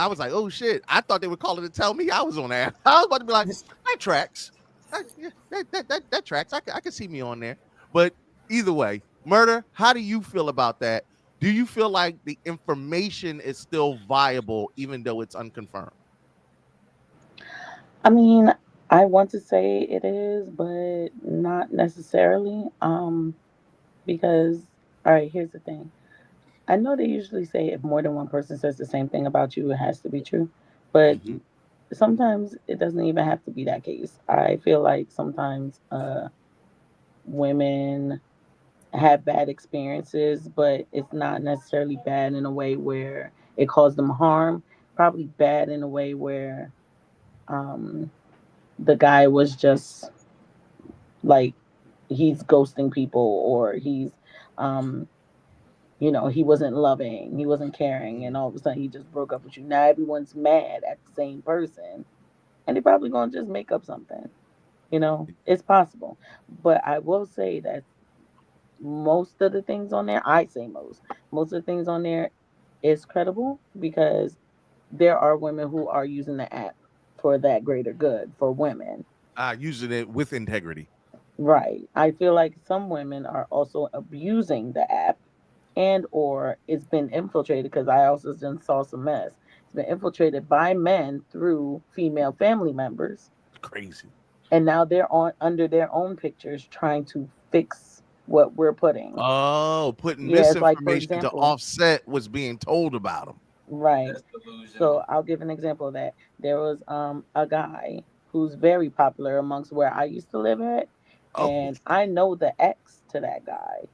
was like, "Oh shit!" I thought they were calling to tell me I was on there. I was about to be like, "That tracks. That tracks. I can see me on there." But either way, Murder, how do you feel about that? Do you feel like the information is still viable even though it's unconfirmed? I mean, I want to say it is, but not necessarily. Because, all right, here's the thing. I know they usually say if more than one person says the same thing about you, it has to be true. But sometimes it doesn't even have to be that case. I feel like sometimes women have bad experiences, but it's not necessarily bad in a way where it caused them harm. Probably bad in a way where the guy was just like he's ghosting people, or he's he wasn't loving, he wasn't caring, and all of a sudden he just broke up with you. Now everyone's mad at the same person, and they're probably gonna just make up something. It's possible. But I will say that most of the things on there, most of the things on there is credible, because there are women who are using the app for that greater good for women. Using it with integrity. Right. I feel like some women are also abusing the app, and or it's been infiltrated, because I also just saw some mess. It's been infiltrated by men through female family members. Crazy. And now they're under their own pictures trying to fix what we're putting. Oh, putting misinformation to offset what's being told about them. Right. So I'll give an example of that. There was a guy who's very popular amongst where I used to live at. And I know the ex to that guy.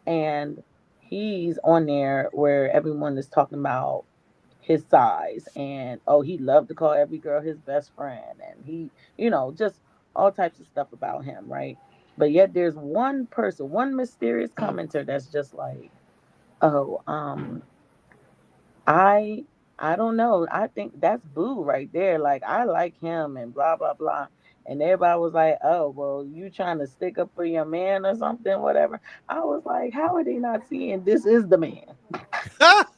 And he's on there where everyone is talking about his size. And, he loved to call every girl his best friend. And he, just all types of stuff about him, right? But yet there's one person, one mysterious commenter that's just like, I I don't know. I think that's boo right there. Like, I like him and blah blah blah. And everybody was like, "Oh, well, you trying to stick up for your man or something, whatever." I was like, "How are they not seeing this is the man?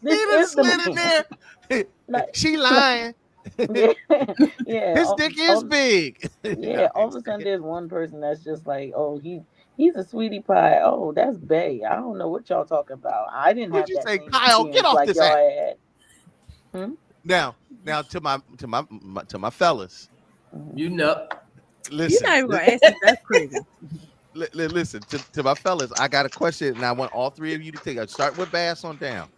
This is the man." Like, she lying. yeah, His dick is big. Yeah, all of a sudden there's one person that's just like, "Oh, he's a sweetie pie." Oh, that's Bay. I don't know what y'all talking about. I didn't What'd have you that say, same Kyle? Get experience off like this y'all app. had. Now to my fellas. You know. Listen. You're not even gonna ask me. That's crazy. Listen to my fellas. I got a question, and I want all three of you to take it. Start with Bass on down.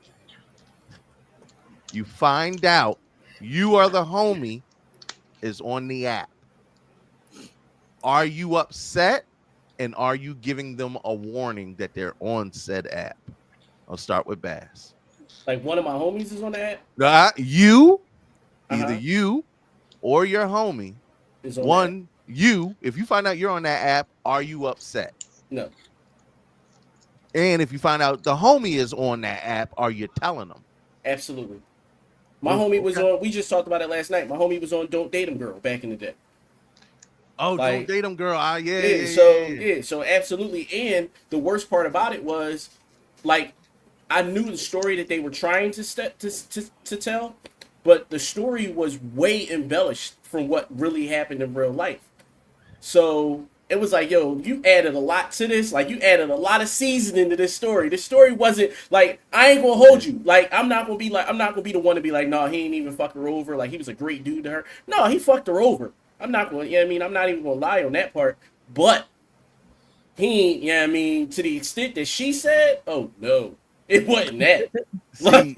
You find out you are the homie is on the app. Are you upset, and are you giving them a warning that they're on said app? I'll start with Bass. Like one of my homies is on the app. Either you or your homie. Is on One, you. If you find out you're on that app, are you upset? No. And if you find out the homie is on that app, are you telling them? Absolutely. My homie was on. We just talked about it last night. My homie was on "Don't Date 'Em Girl" back in the day. Oh, Like, don't date them, girl. So absolutely. And the worst part about it was, like, I knew the story that they were trying to tell, but the story was way embellished from what really happened in real life. So it was like, yo, you added a lot to this. Like, you added a lot of seasoning to this story. This story wasn't like, I ain't gonna hold you. Like, I'm not gonna be the one to be like, no, he ain't even fuck her over. Like, he was a great dude to her. No, he fucked her over. I'm not going, I'm not even gonna lie on that part. But he ain't, to the extent that she said, oh no, it wasn't that. See,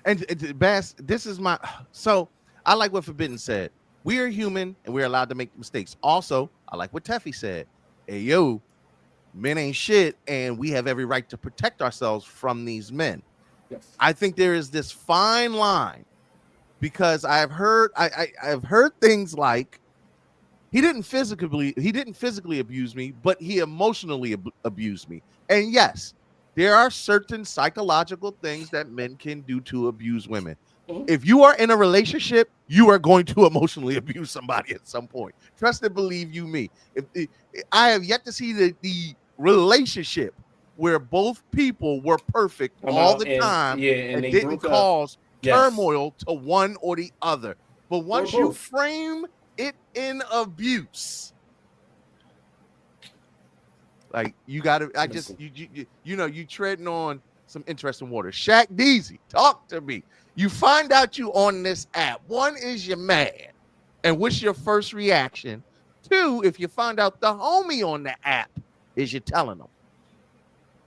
and Bass, this is my, so I like what Forbidden said. We are human and we're allowed to make mistakes. Also, I like what Teffy said. Hey, yo, men ain't shit, and we have every right to protect ourselves from these men. Yes. I think there is this fine line, because I've heard things like he didn't physically abuse me, but he emotionally abused me. And yes, there are certain psychological things that men can do to abuse women. If you are in a relationship, you are going to emotionally abuse somebody at some point. Trust and believe you me. I have yet to see the relationship where both people were perfect all the time and didn't cause turmoil to one or the other. But once you frame it in abuse, like, you got to, you treading on some interesting water. Shaq Deezy, talk to me. You find out you on this app. One, is your man, and what's your first reaction? Two, if you find out the homie on the app, is you telling them?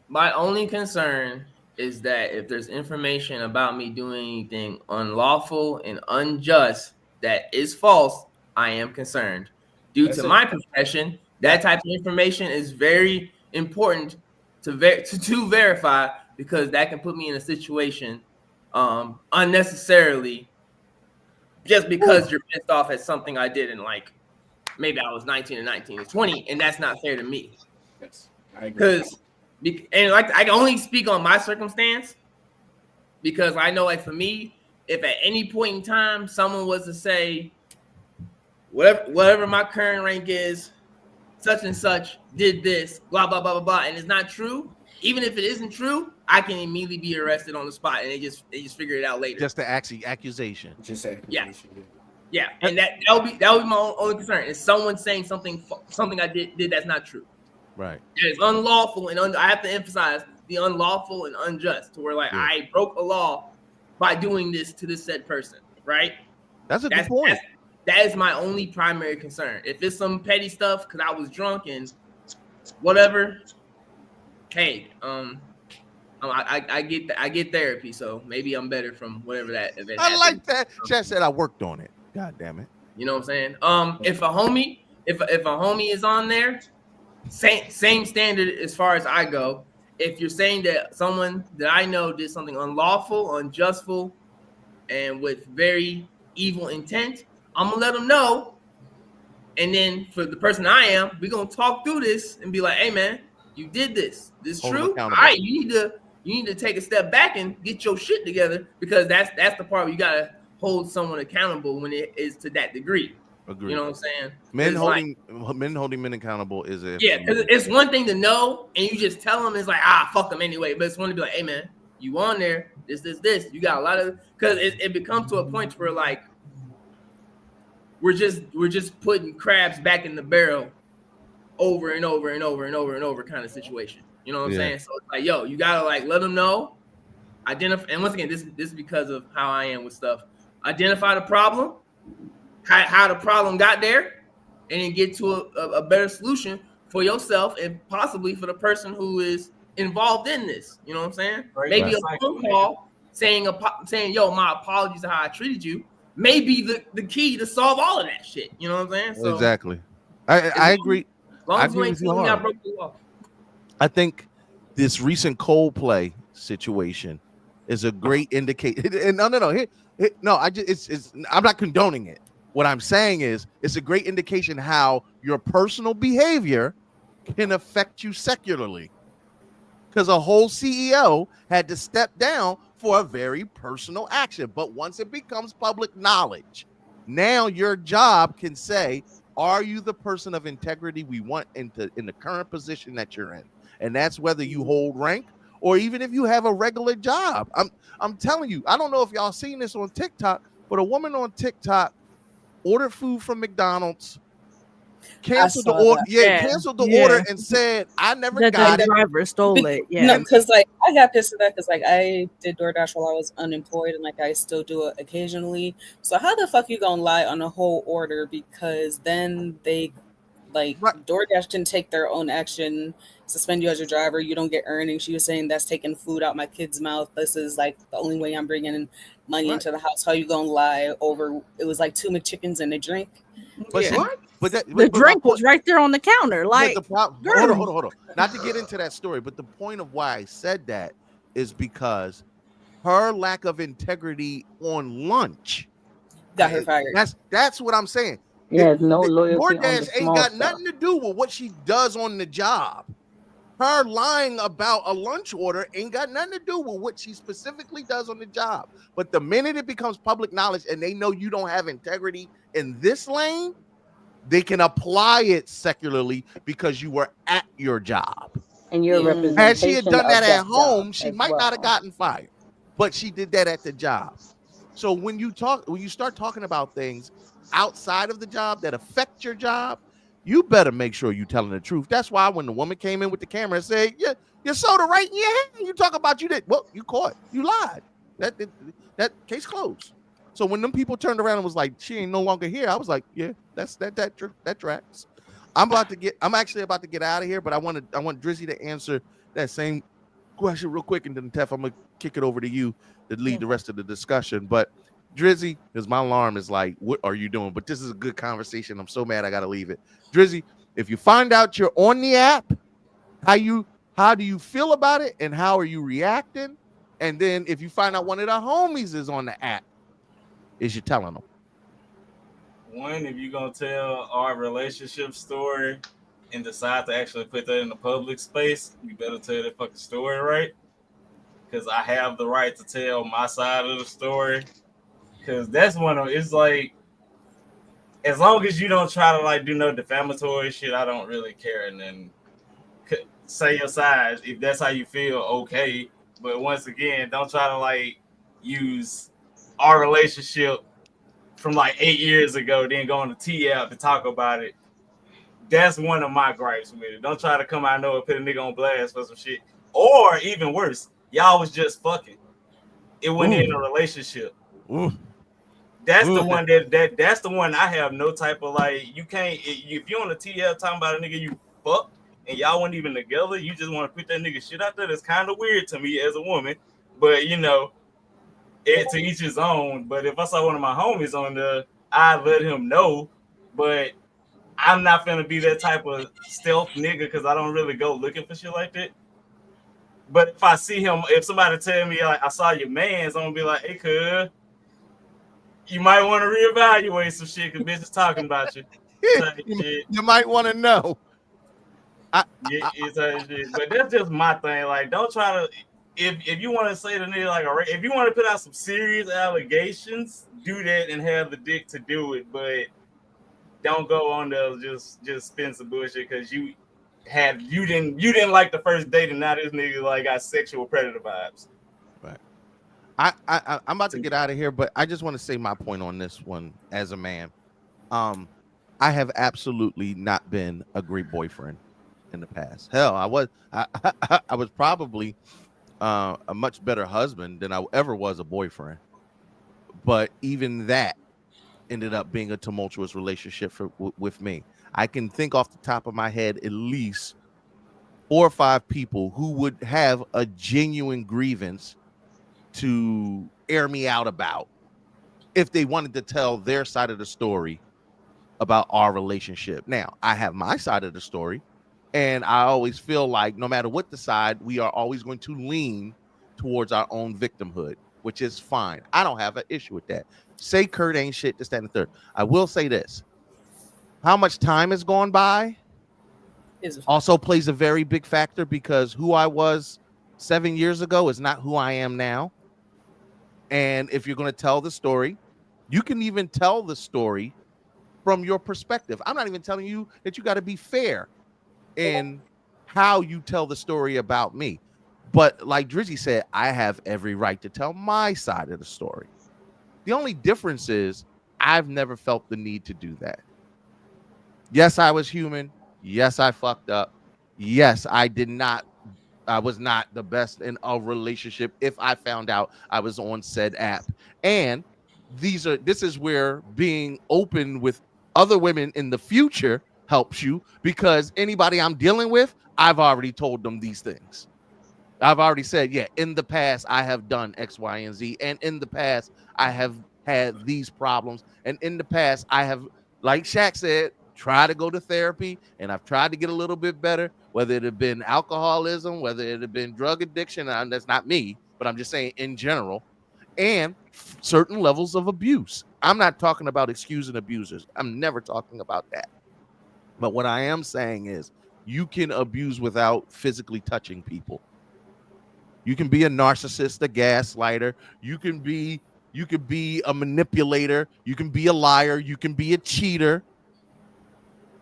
My only concern is that if there's information about me doing anything unlawful and unjust that is false, I am concerned. Due to my profession, that type of information is very important to verify, because that can put me in a situation unnecessarily, just because you're pissed off at something I did in, like, maybe I was 19 or 19 or 20, and that's not fair to me. Yes, I agree. And like, I can only speak on my circumstance, because I know, like, for me, if at any point in time someone was to say, whatever my current rank is, such and such did this, blah blah blah blah blah, and it's not true, even if it isn't true, I can immediately be arrested on the spot, and they just figure it out later. Just the accusation. Yeah, and that would be my only concern, is someone saying something I did that's not true. Right. It's unlawful, and I have to emphasize the unlawful and unjust, to where, like, I broke a law by doing this to this said person. Right. That's a good point. That is my only primary concern. If it's some petty stuff because I was drunk and whatever, hey, I get therapy, so maybe I'm better from whatever that event. I like that. Chad said I worked on it. God damn it. You know what I'm saying? If a homie is on there, same standard as far as I go. If you're saying that someone that I know did something unlawful, unjustful, and with very evil intent, I'm gonna let them know. And then for the person I am, we're gonna talk through this and be like, hey man, you did this. This is true. All right, you you need to take a step back and get your shit together, because that's the part where you gotta hold someone accountable when it is to that degree. Agreed. You know what I'm saying? Men It's holding men accountable is a yeah, because it's one thing to know and you just tell them, it's like, fuck them anyway. But it's one to be like, hey man, you on there, this. You got a lot of, because it becomes to a point where like we're just putting crabs back in the barrel over and over and over and over and over kind of situation. You know what I'm saying? So it's like, yo, you gotta like let them know, identify, and once again, this is because of how I am with stuff. Identify the problem, how the problem got there, and then get to a better solution for yourself and possibly for the person who is involved in this. You know what I'm saying? Right. Maybe a phone call saying, yo, my apologies for how I treated you, may be the key to solve all of that shit. You know what I'm saying? So exactly. I agree. As long I as you agree ain't with you telling me I hard. broke the law. I think this recent Coldplay situation is a great indicator. And no. I'm not condoning it. What I'm saying is it's a great indication how your personal behavior can affect you secularly. Because a whole CEO had to step down for a very personal action. But once it becomes public knowledge, now your job can say, are you the person of integrity we want in the current position that you're in? And that's whether you hold rank or even if you have a regular job. I'm telling you, I don't know if y'all seen this on TikTok, but a woman on TikTok ordered food from McDonald's, canceled the order. Canceled the order and said, "I never got it." The driver stole it. Yeah, no, because like I got pissed at that because like I did DoorDash while I was unemployed, and like I still do it occasionally. So how the fuck you gonna lie on a whole order? Because then they like DoorDash can take their own action, suspend you as your driver. You don't get earnings. She was saying that's taking food out my kid's mouth. This is like the only way I'm bringing money into the house. How you gonna lie over? It was like 2 McChickens and a drink. But the drink was right there on the counter. Like, hold on. Not to get into that story, but the point of why I said that is because her lack of integrity on lunch got her fired. That's what I'm saying. Yeah, no loyalty. DoorDash ain't got nothing to do with what she does on the job. Her lying about a lunch order ain't got nothing to do with what she specifically does on the job. But the minute it becomes public knowledge and they know you don't have integrity in this lane, they can apply it secularly because you were at your job. And your representation. Had she had done that of at home, job she as might well. not have gotten fired. But she did that at the job. So when you start talking about things outside of the job that affect your job, you better make sure you're telling the truth. That's why when the woman came in with the camera and said, "Yeah, your soda right in your hand," you talk about you did. Well, you caught. You lied. That case closed. So when them people turned around and was like, "She ain't no longer here," I was like, "Yeah, that tracks." I'm actually about to get out of here, but I want Drizzy to answer that same question real quick, and then Tef, I'm gonna kick it over to you to lead the rest of the discussion. But Drizzy, because my alarm is like, what are you doing? But this is a good conversation. I'm so mad I gotta leave it. Drizzy, if you find out you're on the app, how do you feel about it, and how are you reacting? And then if you find out one of the homies is on the app, is you telling them? One, if you're gonna tell our relationship story and decide to actually put that in the public space, you better tell that fucking story right. Because I have the right to tell my side of the story. Because that's one of it's like, as long as you don't try to like do no defamatory shit, I don't really care. And then say your side if that's how you feel, okay. But once again, don't try to like use our relationship from like 8 years ago, then go on the T app to talk about it. That's one of my gripes with it. Don't try to come out and put a nigga on blast for some shit. Or even worse, y'all was just fucking. It wasn't in a relationship. That's the one that's the one I have no type of like, you can't, if you're on the TL talking about a nigga you fuck and y'all weren't even together, you just want to put that nigga shit out there. That's kind of weird to me as a woman, but you know, it to each his own. But if I saw one of my homies on there, I'd let him know, but I'm not gonna be that type of stealth nigga because I don't really go looking for shit like that. But if I see him, if somebody tell me like I saw your man's, I'm gonna be like, hey, cuz, you might want to reevaluate some shit because bitch is talking about you. You might want to know. But that's just my thing. Like, don't try to. if you want to say the nigga like if you want to put out some serious allegations, do that and have the dick to do it, but don't go on there just spin some bullshit because you didn't like the first date and now this nigga like got sexual predator vibes. Right. I'm about to get out of here, but I just want to say my point on this one as a man. I have absolutely not been a great boyfriend in the past. Hell, I was probably a much better husband than I ever was a boyfriend. But even that ended up being a tumultuous relationship with me. I can think off the top of my head at least 4 or 5 people who would have a genuine grievance to air me out about if they wanted to tell their side of the story about our relationship. Now, I have my side of the story, and I always feel like no matter what the side, we are always going to lean towards our own victimhood, which is fine. I don't have an issue with that. Say Kurt ain't shit, this, that, and the third. I will say this. How much time has gone by also plays a very big factor, because who I was 7 years ago is not who I am now. And if you're going to tell the story, you can even tell the story from your perspective. I'm not even telling you that you got to be fair in how you tell the story about me. But like Drizzy said, I have every right to tell my side of the story. The only difference is I've never felt the need to do that. Yes, I was human. Yes, I fucked up. Yes, I was not the best in a relationship if I found out I was on said app. And this is where being open with other women in the future helps you, because anybody I'm dealing with, I've already told them these things. I've already said, yeah, in the past, I have done X, Y, and Z. And in the past, I have had these problems. And in the past, I have, like Shaq said, tried to go to therapy, and I've tried to get a little bit better, whether it had been alcoholism, whether it had been drug addiction. And that's not me, but I'm just saying in general, and certain levels of abuse. I'm not talking about excusing abusers. I'm never talking about that. But what I am saying is you can abuse without physically touching people. You can be a narcissist, a gaslighter. You can be a manipulator. You can be a liar. You can be a cheater.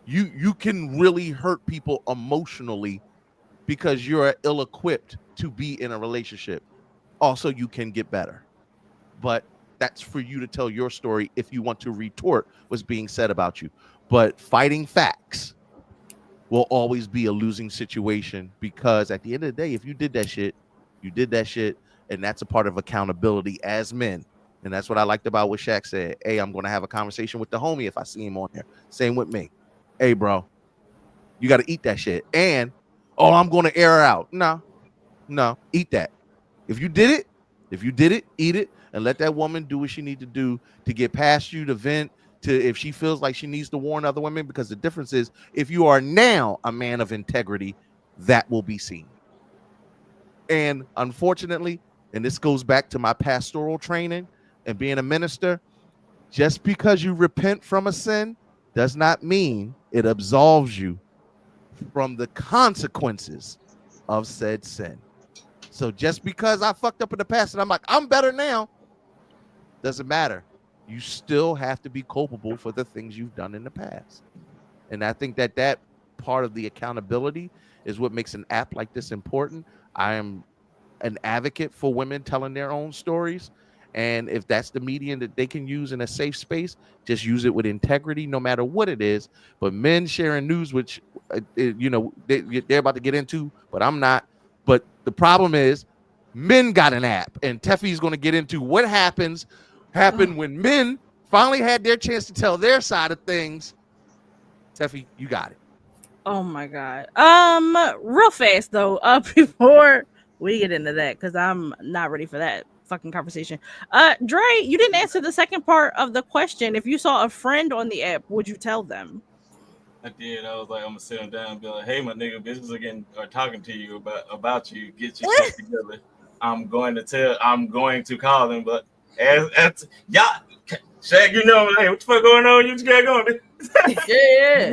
You can really hurt people emotionally because you're ill-equipped to be in a relationship. Also, you can get better. But that's for you to tell your story if you want to retort what's being said about you. But fighting facts will always be a losing situation, because at the end of the day, if you did that shit, you did that shit, and that's a part of accountability as men. And that's what I liked about what Shaq said. Hey, I'm going to have a conversation with the homie if I see him on there. Same with me. Hey, bro, you got to eat that shit. And, I'm going to air her out. No, eat that. If you did it, eat it, and let that woman do what she needs to do to get past you, to vent, to if she feels like she needs to warn other women, because the difference is if you are now a man of integrity, that will be seen. And unfortunately, and this goes back to my pastoral training and being a minister, just because you repent from a sin does not mean it absolves you from the consequences of said sin. So just because I fucked up in the past and I'm like, I'm better now, doesn't matter. You still have to be culpable for the things you've done in the past. And I think that part of the accountability is what makes an app like this important. I am an advocate for women telling their own stories. And if that's the medium that they can use in a safe space, just use it with integrity, no matter what it is. But men sharing news, which, they're about to get into, but I'm not. But the problem is men got an app, and Teffy's going to get into what happened when men finally had their chance to tell their side of things. Teffy, you got it. Oh my God. Real fast though, before we get into that, because I'm not ready for that fucking conversation. Dre, you didn't answer the second part of the question. If you saw a friend on the app, would you tell them? I did. I was like, I'm gonna sit him down and be like, hey, my nigga, bitches again are talking to you about you. Get your shit together. I'm going to call them, but as y'all, Shaq, you know, hey, what the fuck going on? You just got going. Yeah.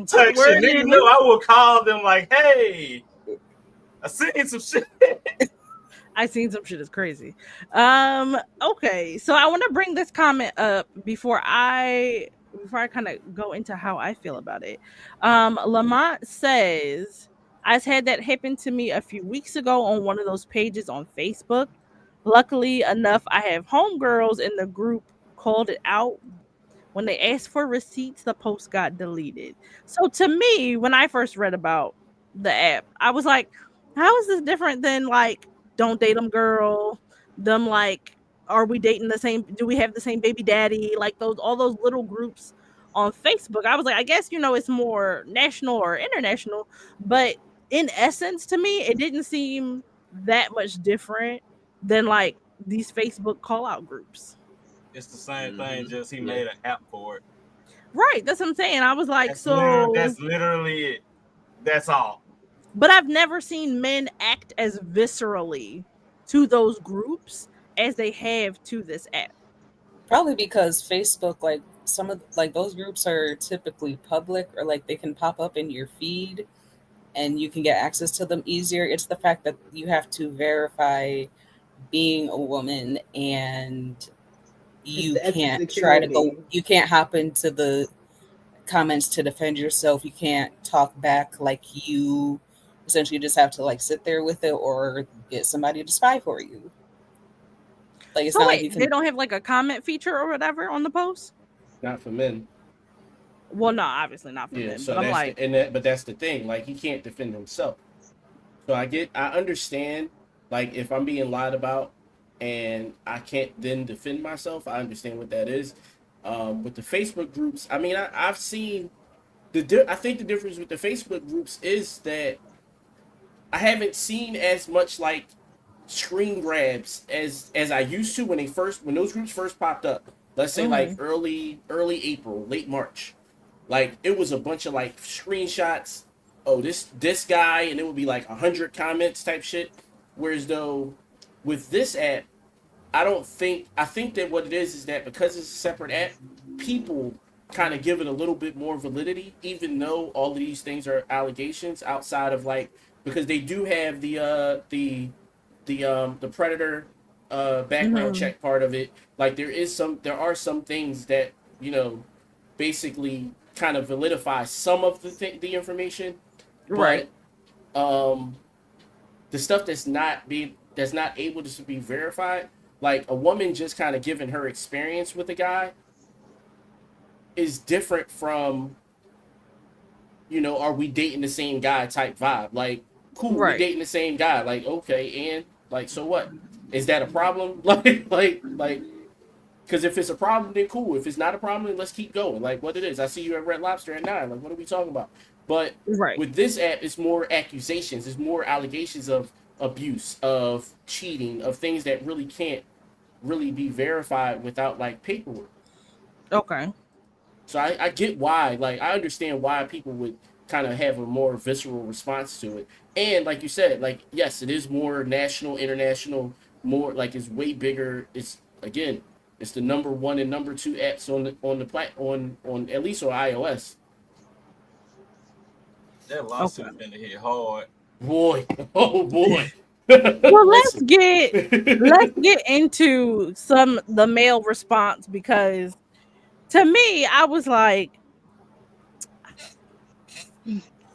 Type shit. Nigga, no, I will call them like, hey, I seen some shit. I seen some shit is crazy. Okay, so I want to bring this comment up before I kind of go into how I feel about it. Lamont says, I had that happen to me a few weeks ago on one of those pages on Facebook. Luckily enough, I have homegirls in the group called it out. When they asked for receipts, the post got deleted. So to me, when I first read about the app, I was like, how is this different than like Don't Date Them Girl, them like, are we dating the same, do we have the same baby daddy, like all those little groups on Facebook. I was like, I guess, it's more national or international, but in essence, to me, it didn't seem that much different than like these Facebook call out groups. It's the same thing, just he made an app for it. Right, that's what I'm saying. I was like, That's literally it. That's all. But I've never seen men act as viscerally to those groups as they have to this app. Probably because Facebook, like some of those groups are typically public, or like they can pop up in your feed and you can get access to them easier. It's the fact that you have to verify being a woman, and you can't try to go, you can't hop into the comments to defend yourself. You can't talk back. Like, you essentially just have to like sit there with it or get somebody to spy for you. Like, it's so not wait, like you can... they don't have like a comment feature or whatever on the post? Not for men. Well, no, obviously not for men. So but I'm like, but that's the thing. Like, he can't defend himself. So I understand. Like, if I'm being lied about and I can't then defend myself, I understand what that is. With the Facebook groups, I mean, I've seen I think the difference with the Facebook groups is that I haven't seen as much like screen grabs as I used to when those groups first popped up. Let's say like early April, late March. Like, it was a bunch of like screenshots. Oh, this guy, and it would be like 100 comments type shit. Whereas though with this app, I think that what it is that because it's a separate app, people kind of give it a little bit more validity, even though all of these things are allegations outside of like, because they do have the predator background check part of it. Like, there are some things that, basically kind of validify some of the information, right? But the stuff that's not able to be verified, like a woman just kind of giving her experience with a guy, is different from, are we dating the same guy type vibe. Like, cool, we're dating the same guy. Like, okay, and like, so what? Is that a problem? Like, because if it's a problem, then cool. If it's not a problem, then let's keep going. Like, what it is. I see you at Red Lobster at 9. Like, what are we talking about? But with this app, it's more accusations. It's more allegations of abuse, of cheating, of things that really can't really be verified without like paperwork. Okay. So I get why, like, I understand why people would kind of have a more visceral response to it. And like you said, like, yes, it is more national, international, more like, it's way bigger. It's the number 1 and number 2 apps on at least on iOS. That lawsuit's been to hit hard. Boy, oh boy. Well, let's get into the male response, because to me, I was like,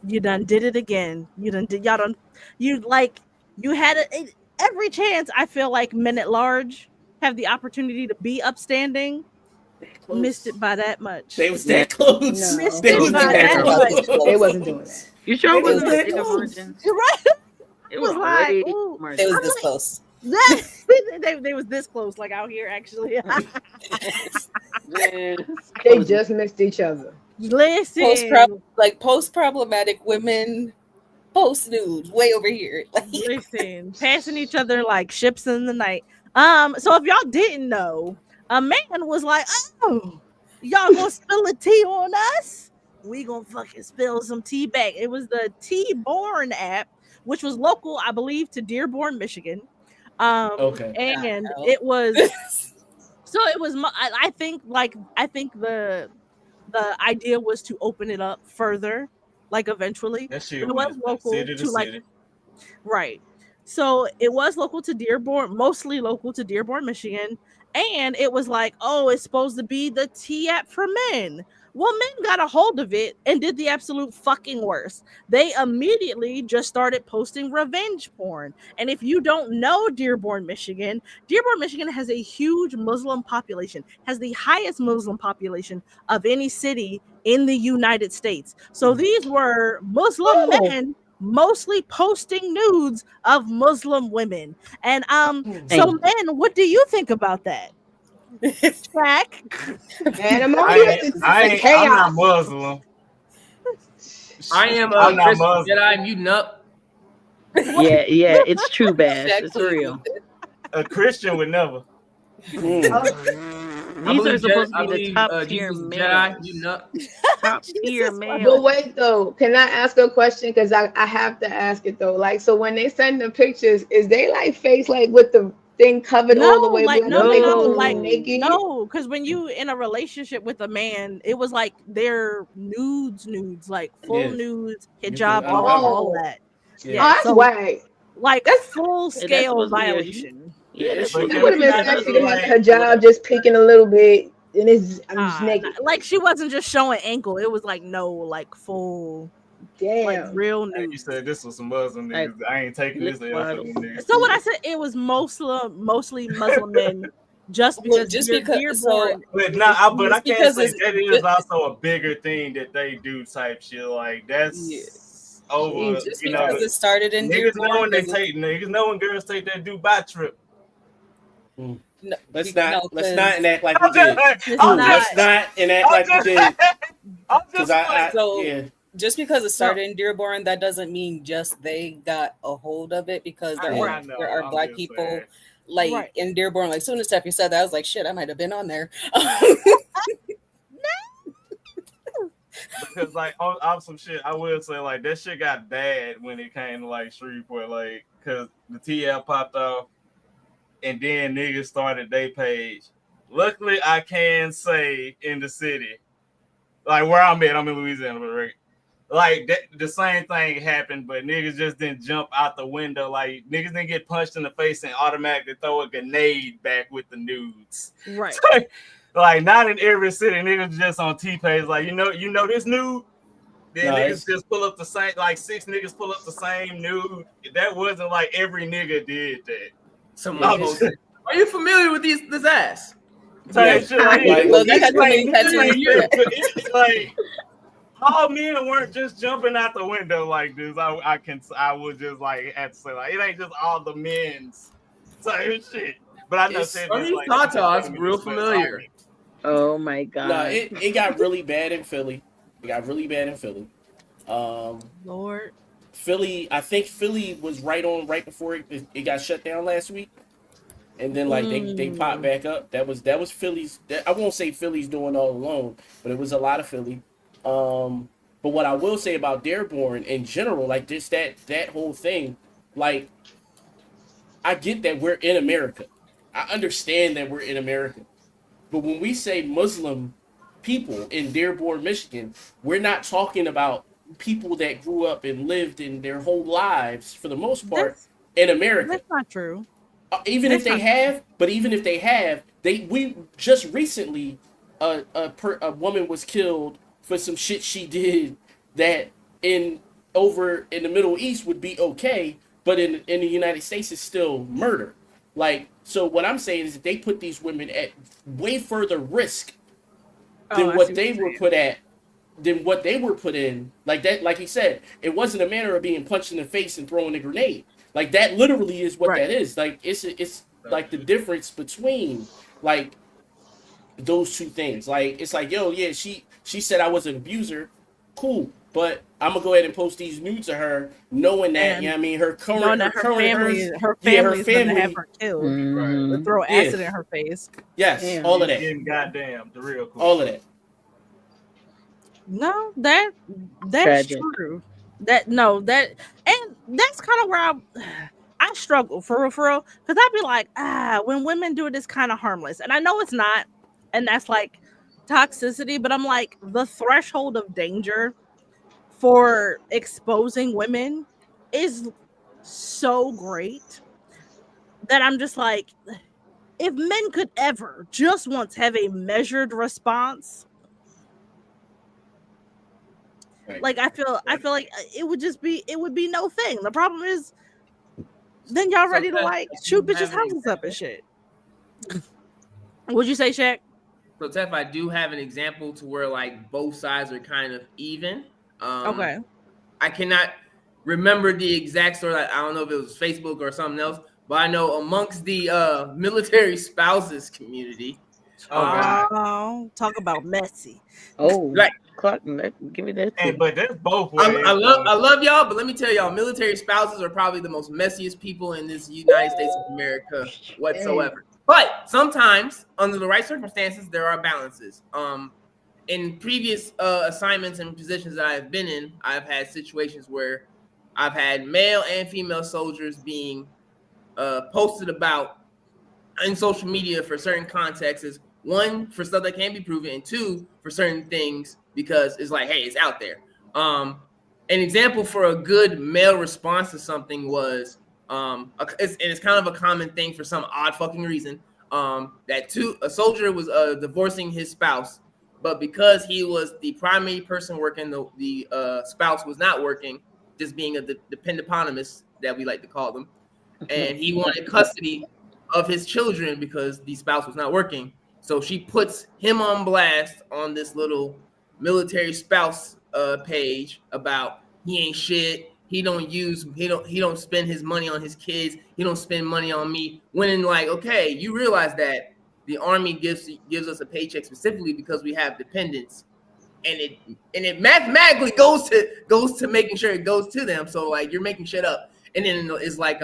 you done did it again. You had every chance. I feel like men at large have the opportunity to be upstanding. Missed it by that much. They was that close. No. Missed it by that much. They wasn't doing that. You sure it wasn't that a close? virgin? You're right. It was like, way ooh. more. It was this close. They was this close, like out here actually. Man, They just missed each other. Listen, Post problematic women, post nude way over here. listen, passing each other like ships in the night. So if y'all didn't know, a man was like, "Oh, y'all gonna spill a tea on us? We gonna fucking spill some tea back." It was the Tea-Born app, which was local, I believe, to Dearborn, Michigan. Okay. And it was so it was. I think the idea was to open it up further, like eventually. That But shit it was went local city to to like city. Right. So it was local to Dearborn, mostly local to Dearborn, Michigan. And it was like, oh, it's supposed to be the T-app for men. Well, men got a hold of it and did the absolute fucking worst. They immediately just started posting revenge porn. And if you don't know Dearborn, Michigan has a huge Muslim population, has the highest Muslim population of any city in the United States. So these were Muslim men mostly posting nudes of Muslim women. And so men, what do you think about that? Jack? Man, I'm I'm not Muslim. I am I'm a not Christian Muslim. Jedi muting up. Yeah, it's true, Bash. It's real. A Christian would never. These are supposed to be the top tier Jesus is males. Jedi muting up. Top tier males. But wait though, can I ask a question? Because I have to ask it though. Like, so when they send the pictures, is they like face like with the thing covered all the way? Like but no, they no, go like naked? no, because when you in a relationship with a man, it was like their nudes, like full Yeah. nudes, You hijab, can all that. Yeah. Oh, that's so, whack. like that's full that's scale supposed to be a- violation. Yeah, that's But It can would have we been not sexy do to have like- the hijab just peeking a little bit, and it's I'm just naked. Like she wasn't just showing ankle; it was like no, like full, like Damn. real Hey, nude. you said this was some Muslim niggas. I ain't taking this L for them niggas. So what I said, it was mostly Muslim men, just Well, because just you're because- Dearborn. But no, but I Just can't because say it's- that is also a bigger thing that they do type shit. Like that's over. Just You know, because it started in niggas know Dearborn when they doesn't- take niggas know when girls take that Dubai trip. No, Let's no, not 'cause- enact like we did. It's Let's not enact like we did. I'm Because just So yeah. just because it started in Dearborn, that doesn't mean just they got a hold of it, because there I are know, there are I'm black just people saying. like Right. in Dearborn. Like, soon as Steffi said that, I was like, shit, I might have been on there. Because like on some shit, I will say like that shit got bad when it came to like Shreveport, like because the TL popped off, and then niggas started their page. Luckily, I can say in the city, like where I'm at, I'm in Louisiana, but right, like that, the same thing happened, but niggas just didn't jump out the window. Like niggas didn't get punched in the face and automatically throw a grenade back with the nudes. Right. Like not in every city, niggas just on T-page. Like you know this nude. Then No, niggas it's- just pull up the same, like 6 niggas pull up the same nude. That wasn't like every nigga did that. Someone posted. Are you familiar with this ass? Type shit like, Well, that has like, many tattoos. it's like all men weren't just jumping out the window like this. I would just like have to say like it ain't just all the men's type shit. But I know Some of these tatas real familiar. Oh my god. No, it got really bad in Philly. It got really bad in Philly. Lord. Philly, I think Philly was right before it got shut down last week. And then like they popped back up. That was Philly's. I won't say Philly's doing all alone, but it was a lot of Philly. But what I will say about Dearborn in general, like just that whole thing, like I get that we're in America. I understand that we're in America. But when we say Muslim people in Dearborn, Michigan, we're not talking about people that grew up and lived in their whole lives, for the most part, in America. That's not true. Even if they have, we just recently, a woman was killed for some shit she did that over in the Middle East would be okay, but in the United States it's still murder. Like, so what I'm saying is that they put these women at way further risk than what they were put at, than what they were put in. Like that, like he said, it wasn't a matter of being punched in the face and throwing a grenade. Like that literally is what that is. Like it's like the difference between like those two things. Like it's like, yo, yeah, she said I was an abuser. Cool. But I'm gonna go ahead and post these nudes of her, knowing that, And you know what I mean, her knowing that her family's gonna have her killed. Would throw acid in her face. Yes, all of that. Getting goddamn, the real cool. All of that. No, that's Tragic. true. And that's kind of where I struggle for real, because I'd be like, when women do it, it's kind of harmless, and I know it's not, and that's like toxicity, but I'm like, the threshold of danger for exposing women is so great that I'm just like, if men could ever just once have a measured response, like I feel like it would be no thing. The problem is then y'all ready to like shoot bitches' houses up and shit. What'd you say, Shaq? So Tef, I do have an example to where like both sides are kind of even. Okay. I cannot remember the exact story. I don't know if it was Facebook or something else, but I know amongst the military spouses community. Oh, talk about messy. Oh, like Clark, give me that. Hey, but that's both ways. I love y'all, but let me tell y'all, military spouses are probably the most messiest people in this United States of America whatsoever. But sometimes, under the right circumstances, there are balances. In previous assignments and positions that I've been in, I've had situations where I've had male and female soldiers being posted about in social media for certain contexts. One, for stuff that can be proven, and two, for certain things because it's like, hey, it's out there. An example for a good male response to something was, it's kind of a common thing for some odd fucking reason, that a soldier was divorcing his spouse, but because he was the primary person working, the spouse was not working, just being a dependopotamus that we like to call them, and he wanted custody of his children because the spouse was not working. So she puts him on blast on this little military spouse page about he ain't shit. He don't spend his money on his kids. He don't spend money on me. When in like, okay, you realize that the Army gives us a paycheck specifically because we have dependents, and it mathematically goes to making sure it goes to them. So like you're making shit up, and then it's like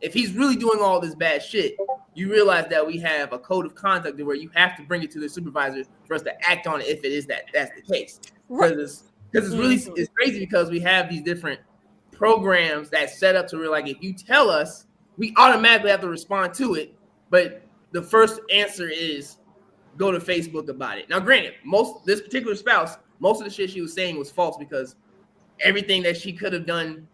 if he's really doing all this bad shit, you realize that we have a code of conduct where you have to bring it to the supervisor for us to act on it if it is that's the case. Because it's really it's crazy because we have these different programs that set up to where like if you tell us, we automatically have to respond to it. But the first answer is go to Facebook about it. Now, granted, this particular spouse, most of the shit she was saying was false because everything that she could have done,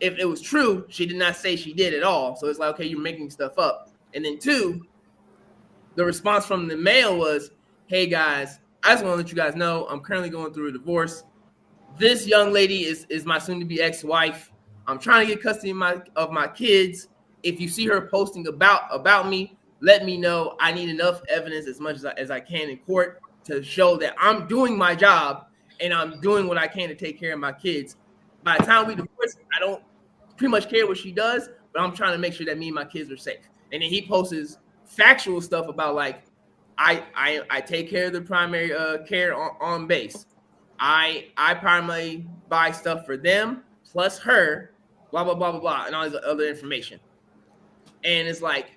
if it was true, she did not say she did at all. So it's like, okay, you're making stuff up. And then two, the response from the male was, hey guys, I just want to let you guys know I'm currently going through a divorce. This young lady is my soon-to-be ex-wife. I'm trying to get custody of my kids. If you see her posting about me, let me know. I need enough evidence as much as I can in court to show that I'm doing my job and I'm doing what I can to take care of my kids. By the time we divorce, I don't pretty much care what she does, but I'm trying to make sure that me and my kids are safe. And then he posts factual stuff about like, I take care of the primary care on base. I primarily buy stuff for them plus her, blah blah blah blah blah, and all this other information. And it's like,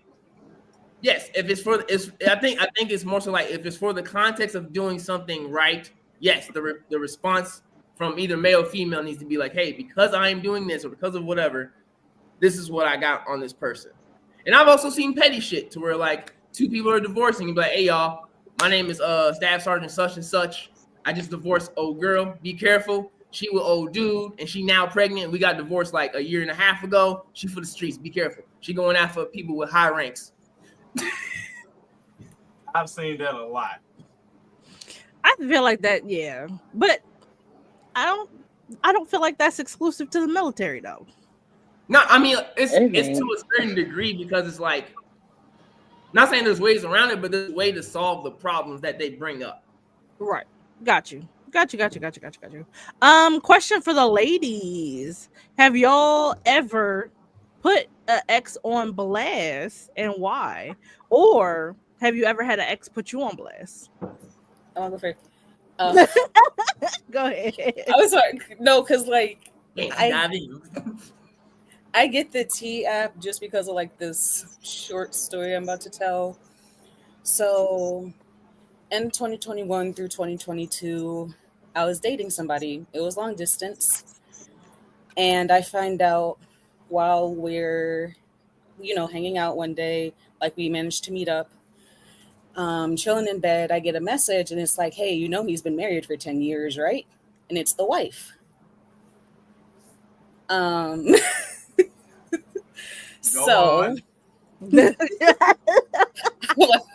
yes, if it's for I think it's more so like if it's for the context of doing something right, yes, the response from either male or female needs to be like, hey, because I am doing this or because of whatever, this is what I got on this person. And I've also seen petty shit to where like two people are divorcing and be like, hey y'all, my name is Staff Sergeant such and such. I just divorced old girl. Be careful. She with old dude and she now pregnant. We got divorced like a year and a half ago. She for the streets. Be careful. She going after people with high ranks. I've seen that a lot. I feel like that, yeah. But I don't feel like that's exclusive to the military though. No, I mean it's to a certain degree because it's like, not saying there's ways around it, but there's a way to solve the problems that they bring up. Right. Got you. Question for the ladies. Have y'all ever put an ex on blast and why? Or have you ever had an ex put you on blast? I'll go first. Go ahead. I was like, no, because like I get the T app just because of like this short story I'm about to tell. So in 2021 through 2022, I was dating somebody. It was long distance. And I find out while we're, hanging out one day, like we managed to meet up, chilling in bed, I get a message and it's like, hey, he's been married for 10 years, right? And it's the wife. So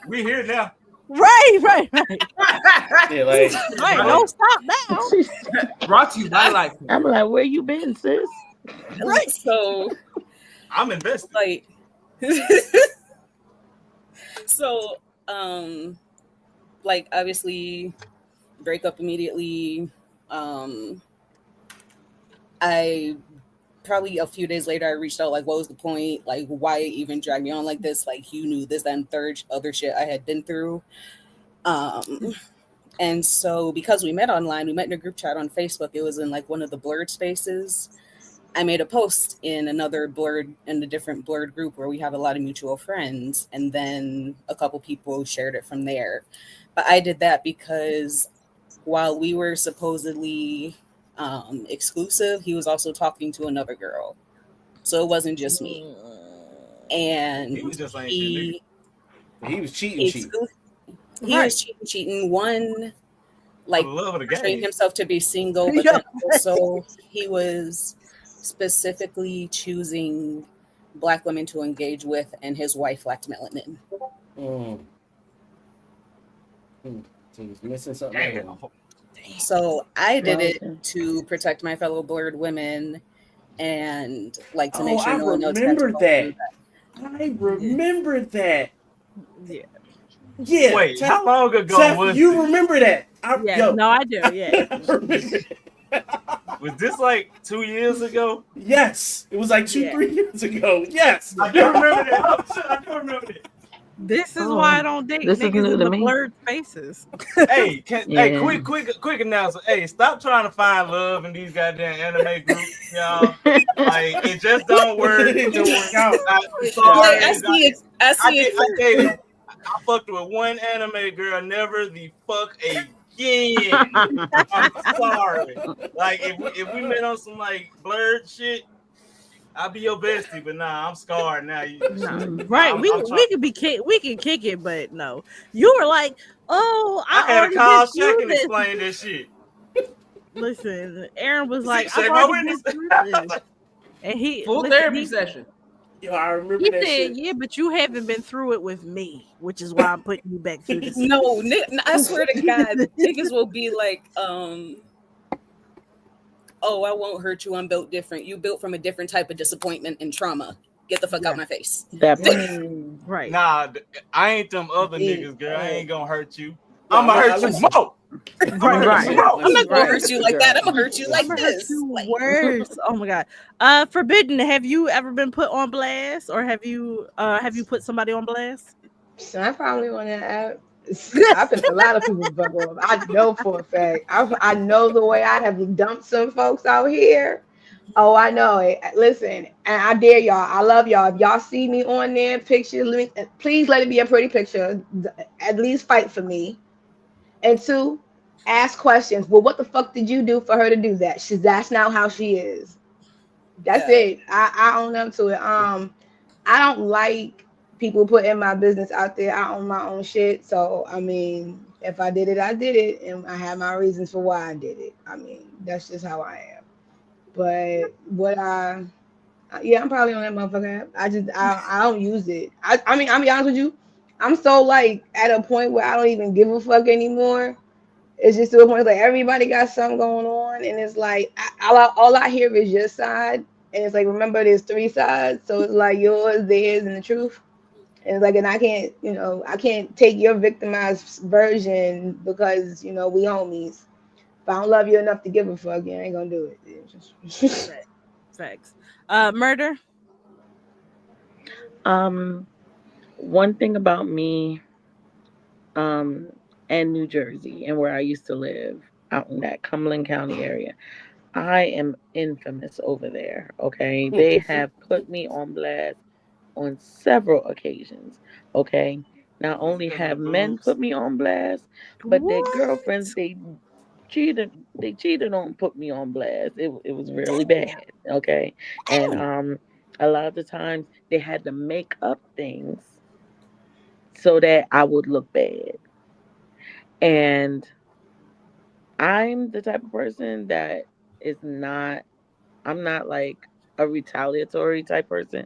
we here now. Right. Yeah, like Right, don't stop now. brought to you by like I'm like, where you been, sis? right. So I'm invested. like so like obviously break up immediately. I probably a few days later I reached out like, what was the point? Like, why even drag me on like this? Like, you knew this, that, and third other shit I had been through. And so because we met online, we met in a group chat on Facebook. It was in like one of the blurred spaces. I made a post in a different blurred group where we have a lot of mutual friends, and then a couple people shared it from there. But I did that because while we were supposedly exclusive, he was also talking to another girl, so it wasn't just me. And He was just like he was cheating. He was cheating. One, like, love of the portraying game. himself to be single, but then also he was specifically choosing Black women to engage with, and his wife lacked melanin. So he's missing something. So I did it to protect my fellow blurred women and like to make sure no one else had to go through that. I remember that. Yeah. Wait, how long ago Tef, was you this? remember that? No, I do. Yeah. Was this like 2 years ago? Yes, it was like 3 years ago. Yes, I do remember that. Oh, shit, I do remember that. This is why I don't date This is niggas new in to the me. blurred spaces. Hey, Yeah. hey, quick announcement. Hey, stop trying to find love in these goddamn anime groups, y'all. Like, it just don't work. It don't work out. I'm sorry. Like, I see it. I fucked with one anime girl, never the fuck again. I'm sorry. Like, if we met on some like blurred shit, I'll be your bestie, but nah, I'm scarred now. Right, we can kick it, but no. You were like, oh, I had to call Shaq and explain that shit. Listen, Aaron was See, like, Shaq, I've my already been witness. through this. And he Full listen, therapy he- session. Yo, I remember He that said, shit. yeah, but you haven't been through it with me, which is why I'm putting you back through this. No, I swear to God, niggas will be like, oh, I won't hurt you. I'm built different. You built from a different type of disappointment and trauma. Get the fuck out my face. Right. Nah, I ain't them other niggas, girl. I ain't gonna hurt you. No, I'm gonna hurt you listen. more. Right. I'm not gonna hurt you like that. I'm gonna hurt you like I'm gonna hurt this. you Like, worse. Oh my god. Forbidden, have you ever been put on blast, or have you put somebody on blast? So I probably want to add. I put a lot of people fuck off. I know for a fact. I know the way I have dumped some folks out here. Oh, I know it. Listen, and I dare y'all. I love y'all. If y'all see me on there, picture, please let it be a pretty picture. At least fight for me. And two, ask questions. Well, what the fuck did you do for her to do that? That's not how she is. That's it. I own up to it. I don't like people putting my business out there. I own my own shit. So I mean, if I did it, I did it, and I have my reasons for why I did it. I mean, that's just how I am. But I'm probably on that motherfucker. I don't use it. I mean, I'll be honest with you. I'm so like at a point where I don't even give a fuck anymore. It's just to the point like everybody got something going on, and it's like all I hear is your side, and it's like remember there's three sides, so it's like yours, theirs, and the truth. And it's like, and I can't take your victimized version because we homies. If I don't love you enough to give a fuck, you ain't gonna do it. Facts. Murder. One thing about me, and New Jersey and where I used to live out in that Cumberland County area, I am infamous over there. Okay, they have put me on blast on several occasions. Okay, not only have men put me on blast, but their girlfriends they cheated on put me on blast. It was really bad. Okay, and a lot of the times they had to make up things so that I would look bad. And I'm the type of person that I'm not like a retaliatory type person.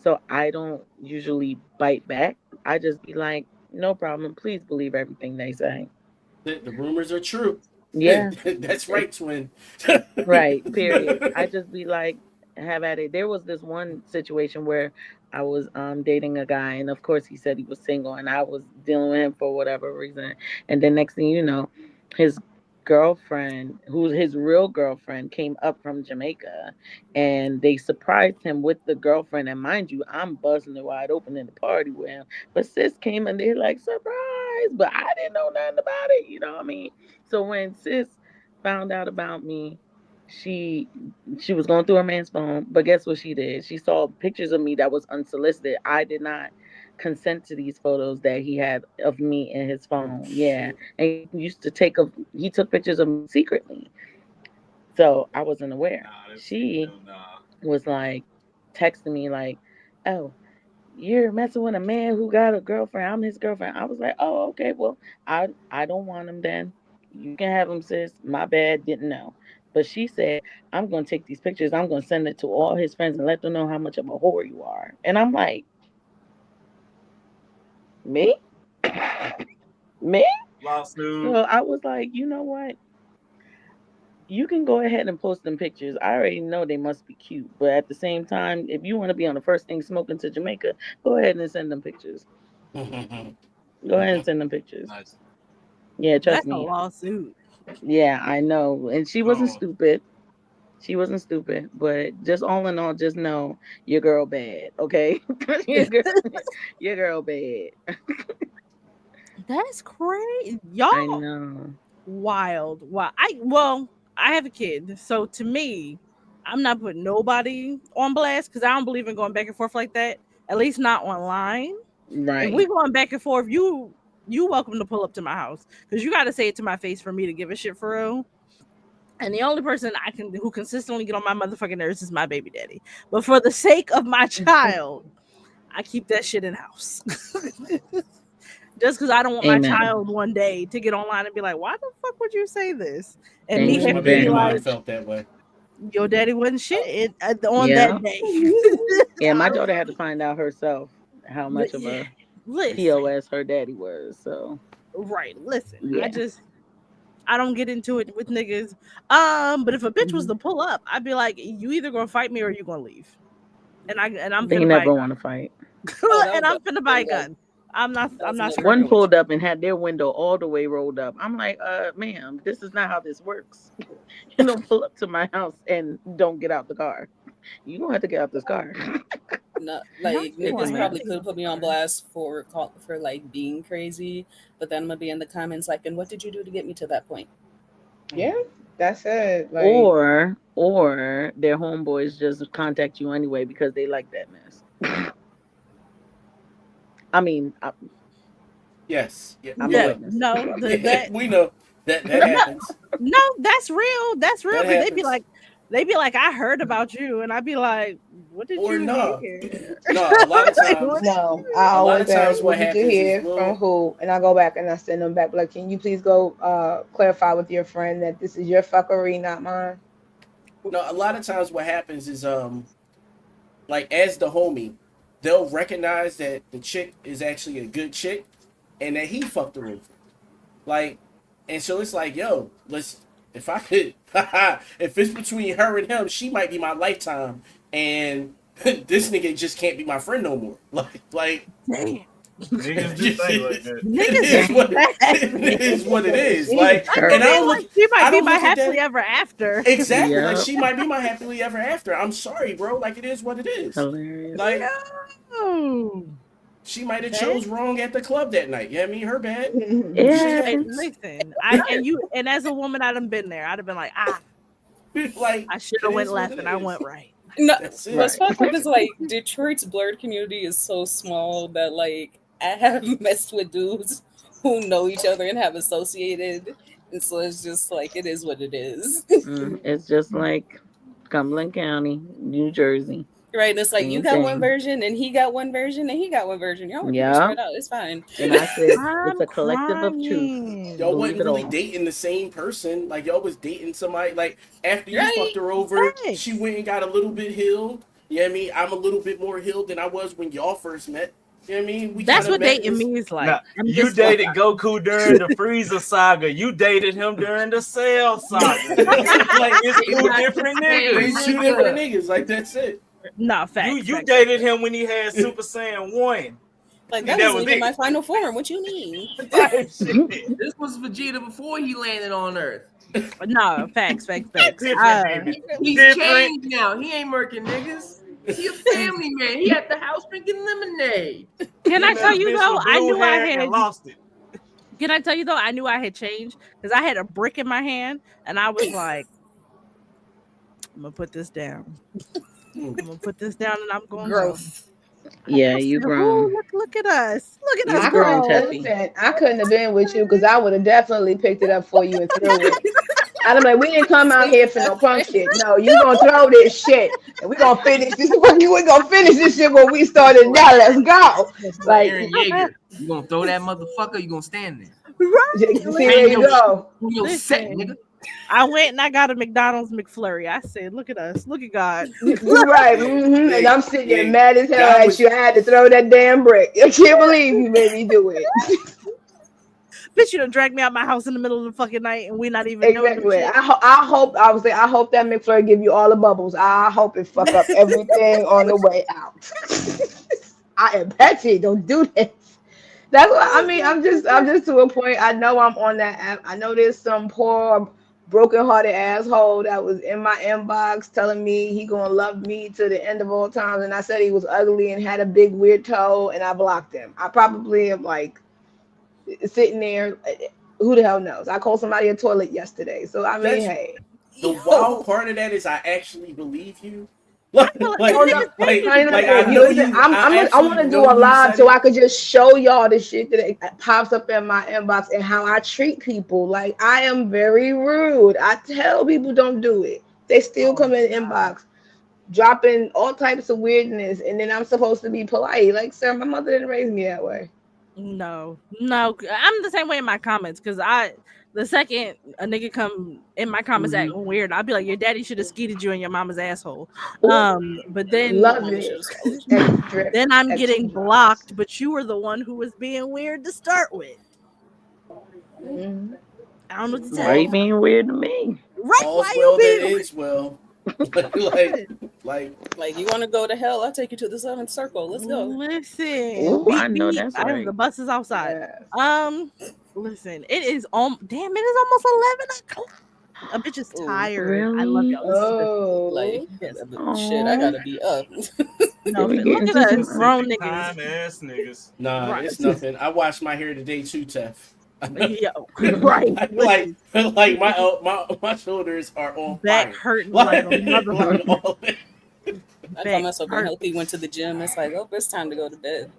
So I don't usually bite back. I just be like, no problem. Please believe everything they say. The rumors are true. Yeah. That's right, twin. Right. Period. I just be like, have at it. There was this one situation where I was dating a guy, and of course he said he was single, and I was dealing with him for whatever reason. And then next thing you know, his girlfriend, who's his real girlfriend, came up from Jamaica, and they surprised him with the girlfriend. And mind you, I'm buzzing it wide open in the party with him, but sis came and they're like, surprise, but I didn't know nothing about it. You know what I mean? So when sis found out about me, she was going through her man's phone, but guess what she did? She saw pictures of me that was unsolicited. I did not consent to these photos that he had of me in his phone. Yeah. And he took pictures of me secretly. So I wasn't aware. She was like texting me like, oh, you're messing with a man who got a girlfriend. I'm his girlfriend. I was like, oh, okay, well, I don't want him then. You can have him, sis. My bad, didn't know. But she said, I'm going to take these pictures. I'm going to send it to all his friends and let them know how much of a whore you are. And I'm like, me? Me? Lawsuit. So I was like, you know what? You can go ahead and post them pictures. I already know they must be cute. But at the same time, if you want to be on the first thing smoking to Jamaica, go ahead and send them pictures. Go ahead and send them pictures. Nice. Yeah, trust That's a me. lawsuit. Yeah, I know. And she wasn't stupid. She wasn't stupid. But just all in all, just know your girl bad, okay? your girl bad. That's crazy. I Y'all know. wild. Wow. I have a kid. So to me, I'm not putting nobody on blast because I don't believe in going back and forth like that. At least not online. Right. If we going back and forth, you welcome to pull up to my house because you got to say it to my face for me to give a shit for real. And the only person who consistently get on my motherfucking nerves is my baby daddy. But for the sake of my child, I keep that shit in house. Just because I don't want my child one day to get online and be like, why the fuck would you say this? And me have to be like, felt that way. Your daddy wasn't shit on that day. Yeah, my daughter had to find out herself how much of a POS her daddy was. So right, listen, yeah. I don't get into it with niggas. But if a bitch was to pull up, I'd be like, you either gonna fight me or you gonna leave. And I'm they never want to fight. And I'm finna buy a gun. I'm not. One pulled up and had their window all the way rolled up. I'm like, ma'am, this is not how this works. You don't pull up to my house and don't get out the car. You don't have to get out this car. No, like niggas probably could put me on blast for like being crazy, but then I'm gonna be in the comments like, and what did you do to get me to that point? Yeah, that's it. Like, or their homeboys just contact you anyway because they like that mess. I mean, yes. Yeah. I'm a witness. No, we know that happens. No, that's real. That's real. That But happens. they'd be like, I heard about you, and I'd be like, what did you hear? No, a lot of times. No, I always ask, what did you hear from who? And I go back and I send them back. Like, can you please go clarify with your friend that this is your fuckery, not mine? No, a lot of times what happens is like as the homie, they'll recognize that the chick is actually a good chick and that he fucked her over. Like, and so it's like, yo, if I could, if it's between her and him, she might be my lifetime, and this nigga just can't be my friend no more. Like, Niggas just think like that. It is what it is. Like, and I don't look. She might I be don't my look at that- happily ever after. Exactly. Yeah. Like she might be my happily ever after. I'm sorry, bro. Like it is what it is. Hilarious. Like Oh. she might have chose wrong at the club that night. Yeah, I mean her bad. Yeah. Hey, listen, and as a woman, I'd have been there. I'd have been like, like I should have went left and I went right. No, That's it. what's fucked up is like Detroit's blurred community is so small that like I have messed with dudes who know each other and have associated, and so it's just like it is what it is. It's just like Cumberland County, New Jersey. Right, and it's like you got Same one thing. version, and he got one version, and he got one version. Y'all work Yeah. it out. It's fine. And I said, it's a collective of truth. Y'all Believe wasn't it really all. dating the same person. Like y'all was dating somebody. Like after you Right. fucked her over, Right. she went and got a little bit healed. You know what I mean? I'm a little bit more healed than I was when y'all first met. You know what I mean? That's what dating me is like. Nah, I'm you just dated Goku during the Frieza saga. You dated him during the Cell saga. Like it's two different niggas. It's two different niggas. Like that's it. No, facts. You dated him when he had Super Saiyan 1. Like That that was was even it. my final form. What you mean? This was Vegeta before he landed on Earth. No, facts. He's Different. changed now. He ain't murking niggas. He a family man. He at the house drinking lemonade. Can I tell you though? I knew I had lost it. Can I tell you though? I knew I had changed because I had a brick in my hand and I was like, I'm gonna put this down. I'm gonna put this down and I'm going growth. Yeah, you grown. Look at us. Look at You us. grown, Oh, Teffy. listen, I couldn't have been with you because I would have definitely picked it up for you and threw it. I'd be like, we didn't come out here for no punk shit. No, you gonna throw this shit, and we gonna finish this. We gonna finish this shit when we started. Now let's go. Like, Aaron Yeager. You gonna throw that motherfucker? You gonna stand there? see, there you go. You set, Listen, nigga. I went and I got a McDonald's McFlurry. I said, look at us. Look at God. You're right. And I'm sitting there mad as hell God at was- you. I had to throw that damn brick. I can't believe you made me do it. Bitch, you done dragged me out my house in the middle of the fucking night and we not even knowing Exactly. shit. I hope that McFlurry give you all the bubbles. I hope it fuck up everything on the way out. I am petty. Don't do this. That's what I mean. I'm just to a point. I know I'm on that app. I know there's some poor broken-hearted asshole that was in my inbox telling me he gonna love me to the end of all times, and I said he was ugly and had a big weird toe, and I blocked him. I probably am like sitting there. Who the hell knows? I called somebody a toilet yesterday, so I mean, hey. The wild part of that is I actually believe you. I know I actually want to do know a you live said so it. I could just show y'all the shit that pops up in my inbox and how I treat people. Like, I am very rude. I tell people don't do it. They still come in the inbox dropping all types of weirdness, and then I'm supposed to be polite. Like, sir, my mother didn't raise me that way. No, I'm the same way in my comments because the second a nigga come in my comments acting weird, I'll be like, your daddy should have skeeted you in your mama's asshole. But then Love it. then I'm getting blocked, but you were the one who was being weird to start with. Mm-hmm. I don't know what to tell Why you. you being weird to me? Right? All's Why well you that being ends well. like you want to go to hell? I'll take you to the seventh circle. Let's go. Listen, Ooh, I know that's I have right. the buses outside. Listen, it is damn, it is almost 11 o'clock. A bitch is tired. I love y'all. Oh, Like, Yes. shit, I gotta be up. No, we look getting at to us, some grown Time niggas. ass niggas. nah, Right. it's nothing. I washed my hair today too, Tef. Yo, right. like my shoulders are on Back fire. hurting like a motherfucker. I call myself unhealthy. Went to the gym. It's like, oh, it's time to go to bed.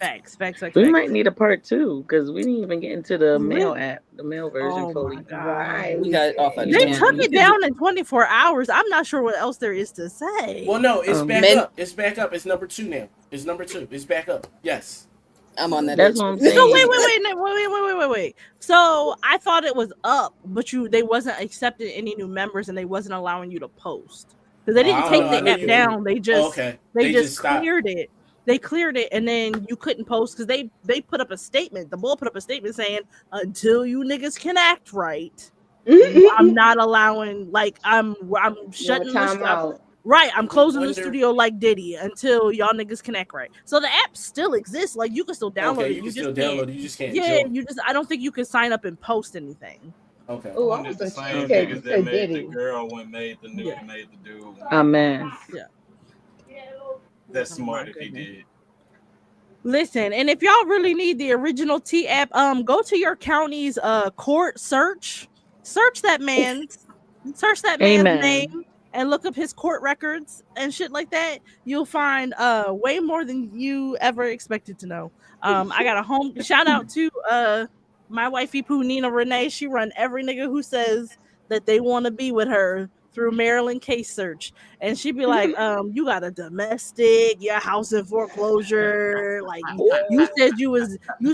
Facts. We might need a part 2 because we didn't even get into the mail app, the mail version Oh fully. my God. Right. We got off at They the took gym. it down in 24 hours. I'm not sure what else there is to say. Well, no, it's back Men- up. It's back up. It's number 2 now. It's number 2. It's back up. Yes. I'm on that. That's bitch. what I'm saying. No, wait. So I thought it was up, but they wasn't accepting any new members and they wasn't allowing you to post. Because they didn't I take don't know. I the know app you- down. They just okay. they just stopped. cleared it. They cleared it and then you couldn't post because they put up a statement. The bull put up a statement saying, until you niggas can act right, I'm not allowing, like, I'm shutting the time stuff. out. Right, I'm closing the Wonder- studio like Diddy until y'all niggas can act right. So the app still exists. Like, you can still download Okay, it. you can still just download can't- it. You just can't Yeah, join. I don't think you can sign up and post anything. Okay. Oh, I One was of the a same cheesecake. niggas You that said made the Diddy. girl when made the nigga made the dude. Amen. That's smart if he did. Listen, and if y'all really need the original T app, go to your county's court search that man's Amen. name and look up his court records and shit like that. You'll find way more than you ever expected to know. I got a home shout out to my wifey Pooh, Nina Renee. She run every nigga who says that they want to be with her through Maryland case search, and she'd be like, you got a domestic, your house in foreclosure, like you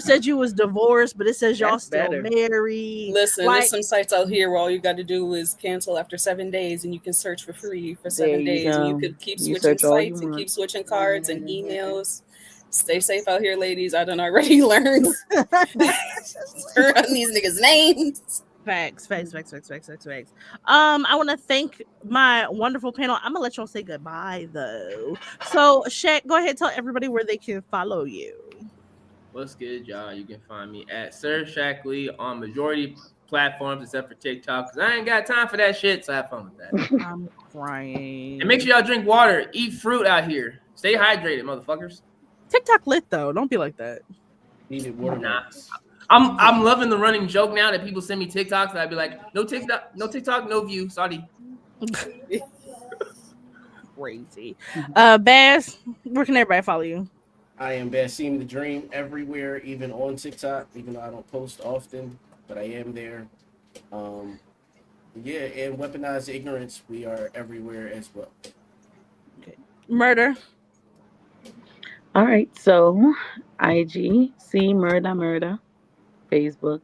said you was divorced, but it says y'all That's still better. married. Listen, Like, there's some sites out here where all you got to do is cancel after 7 days, and you can search for free for There 7 you days, and you go. could keep You switching search all you sites and want. keep switching cards and emails. Stay safe out here, ladies. I done already learned on these niggas' names. Facts. I want to thank my wonderful panel. I'm gonna let y'all say goodbye though. So Shaq, go ahead, tell everybody where they can follow you. What's good, y'all? You can find me at Sir Shackley on majority platforms except for TikTok, because I ain't got time for that shit, so have fun with that. I'm crying. And make sure y'all drink water, eat fruit out here. Stay hydrated, motherfuckers. TikTok lit though. Don't be like that. Needed water. Nah. I'm loving the running joke now that people send me TikToks and I'd be like, no TikTok, no view. Sorry. Crazy. Baz, where can everybody follow you? I am Basim the Dream everywhere, even on TikTok, even though I don't post often, but I am there. Yeah, and Weaponize Ignorance, we are everywhere as well. Murder. All right, so IG, see Murder, Facebook,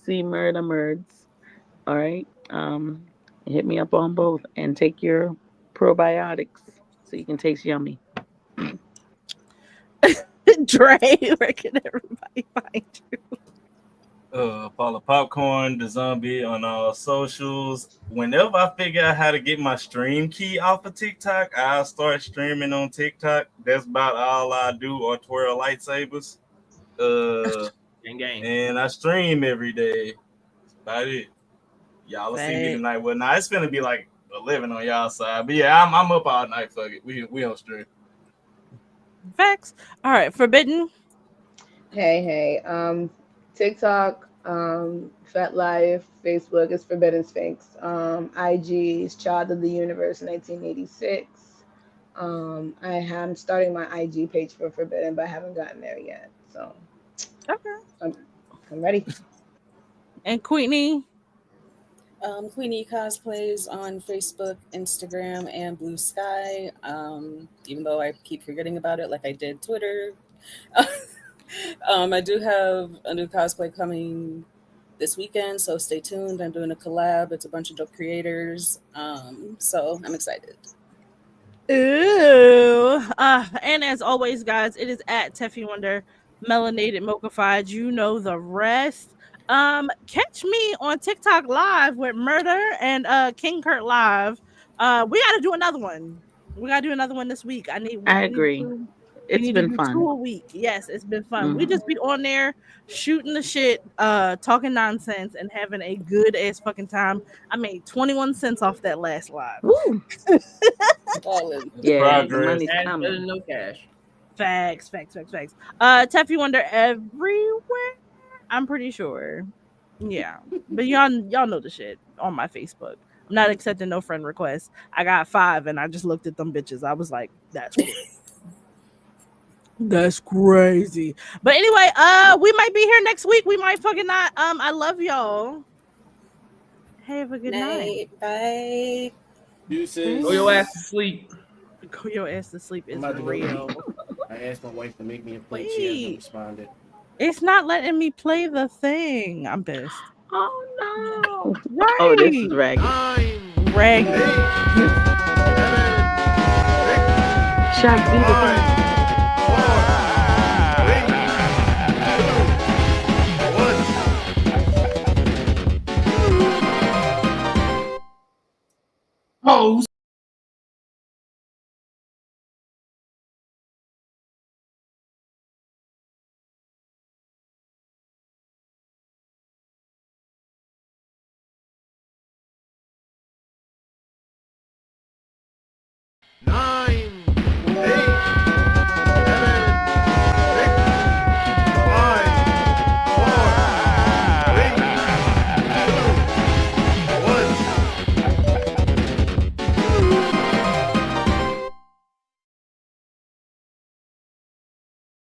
see Murds. All right, hit me up on both and take your probiotics so you can taste yummy. Dre, where can everybody find you? Paula Popcorn, the Zombie on all socials. Whenever I figure out how to get my stream key off of TikTok, I'll start streaming on TikTok. That's about all I do, or twirl lightsabers. And I stream every day. That's about it. Y'all will see me tonight. Well, now it's gonna be like 11 on y'all side, but yeah, I'm up all night. Fuck it, we on stream. Facts. All right, Forbidden. Hey. TikTok, Fat Life, Facebook is Forbidden Sphinx. IG is Child of the Universe 1986. I am starting my IG page for Forbidden, but I haven't gotten there yet. So okay, I'm ready. And Queenie. Queenie Cosplays on Facebook, Instagram, and Blue Sky. Even though I keep forgetting about it, like I did Twitter. I do have a new cosplay coming this weekend, so stay tuned. I'm doing a collab. It's a bunch of dope creators, so I'm excited. Ooh. And as always, guys, it is at Teffy Wonder, Melanated Mochafied. You know the rest. Catch me on TikTok live with Murder and King Kurt live. We got to do another one. We got to do another one this week. I agree. It's been fun. 2 a week. Yes, it's been fun. Mm-hmm. We just be on there shooting the shit, talking nonsense, and having a good ass fucking time. I made 21 cents off that last live. Yeah, the money's Better coming. than no cash. Facts. Teffy Wonder everywhere. I'm pretty sure. Yeah, but y'all know the shit on my Facebook. I'm not accepting no friend requests. I got 5, and I just looked at them bitches. I was like, that's weird. That's crazy. But anyway, we might be here next week. We might fucking not. I love y'all. Have a good night. Bye. Deuces. Go your ass to sleep. Go your ass to sleep is I'm about to go real. I asked my wife to make me a plate. She hasn't responded. It's not letting me play the thing. I'm pissed. Oh no. Right. Oh, this is ragged. Ragged. Shaq, do the thing.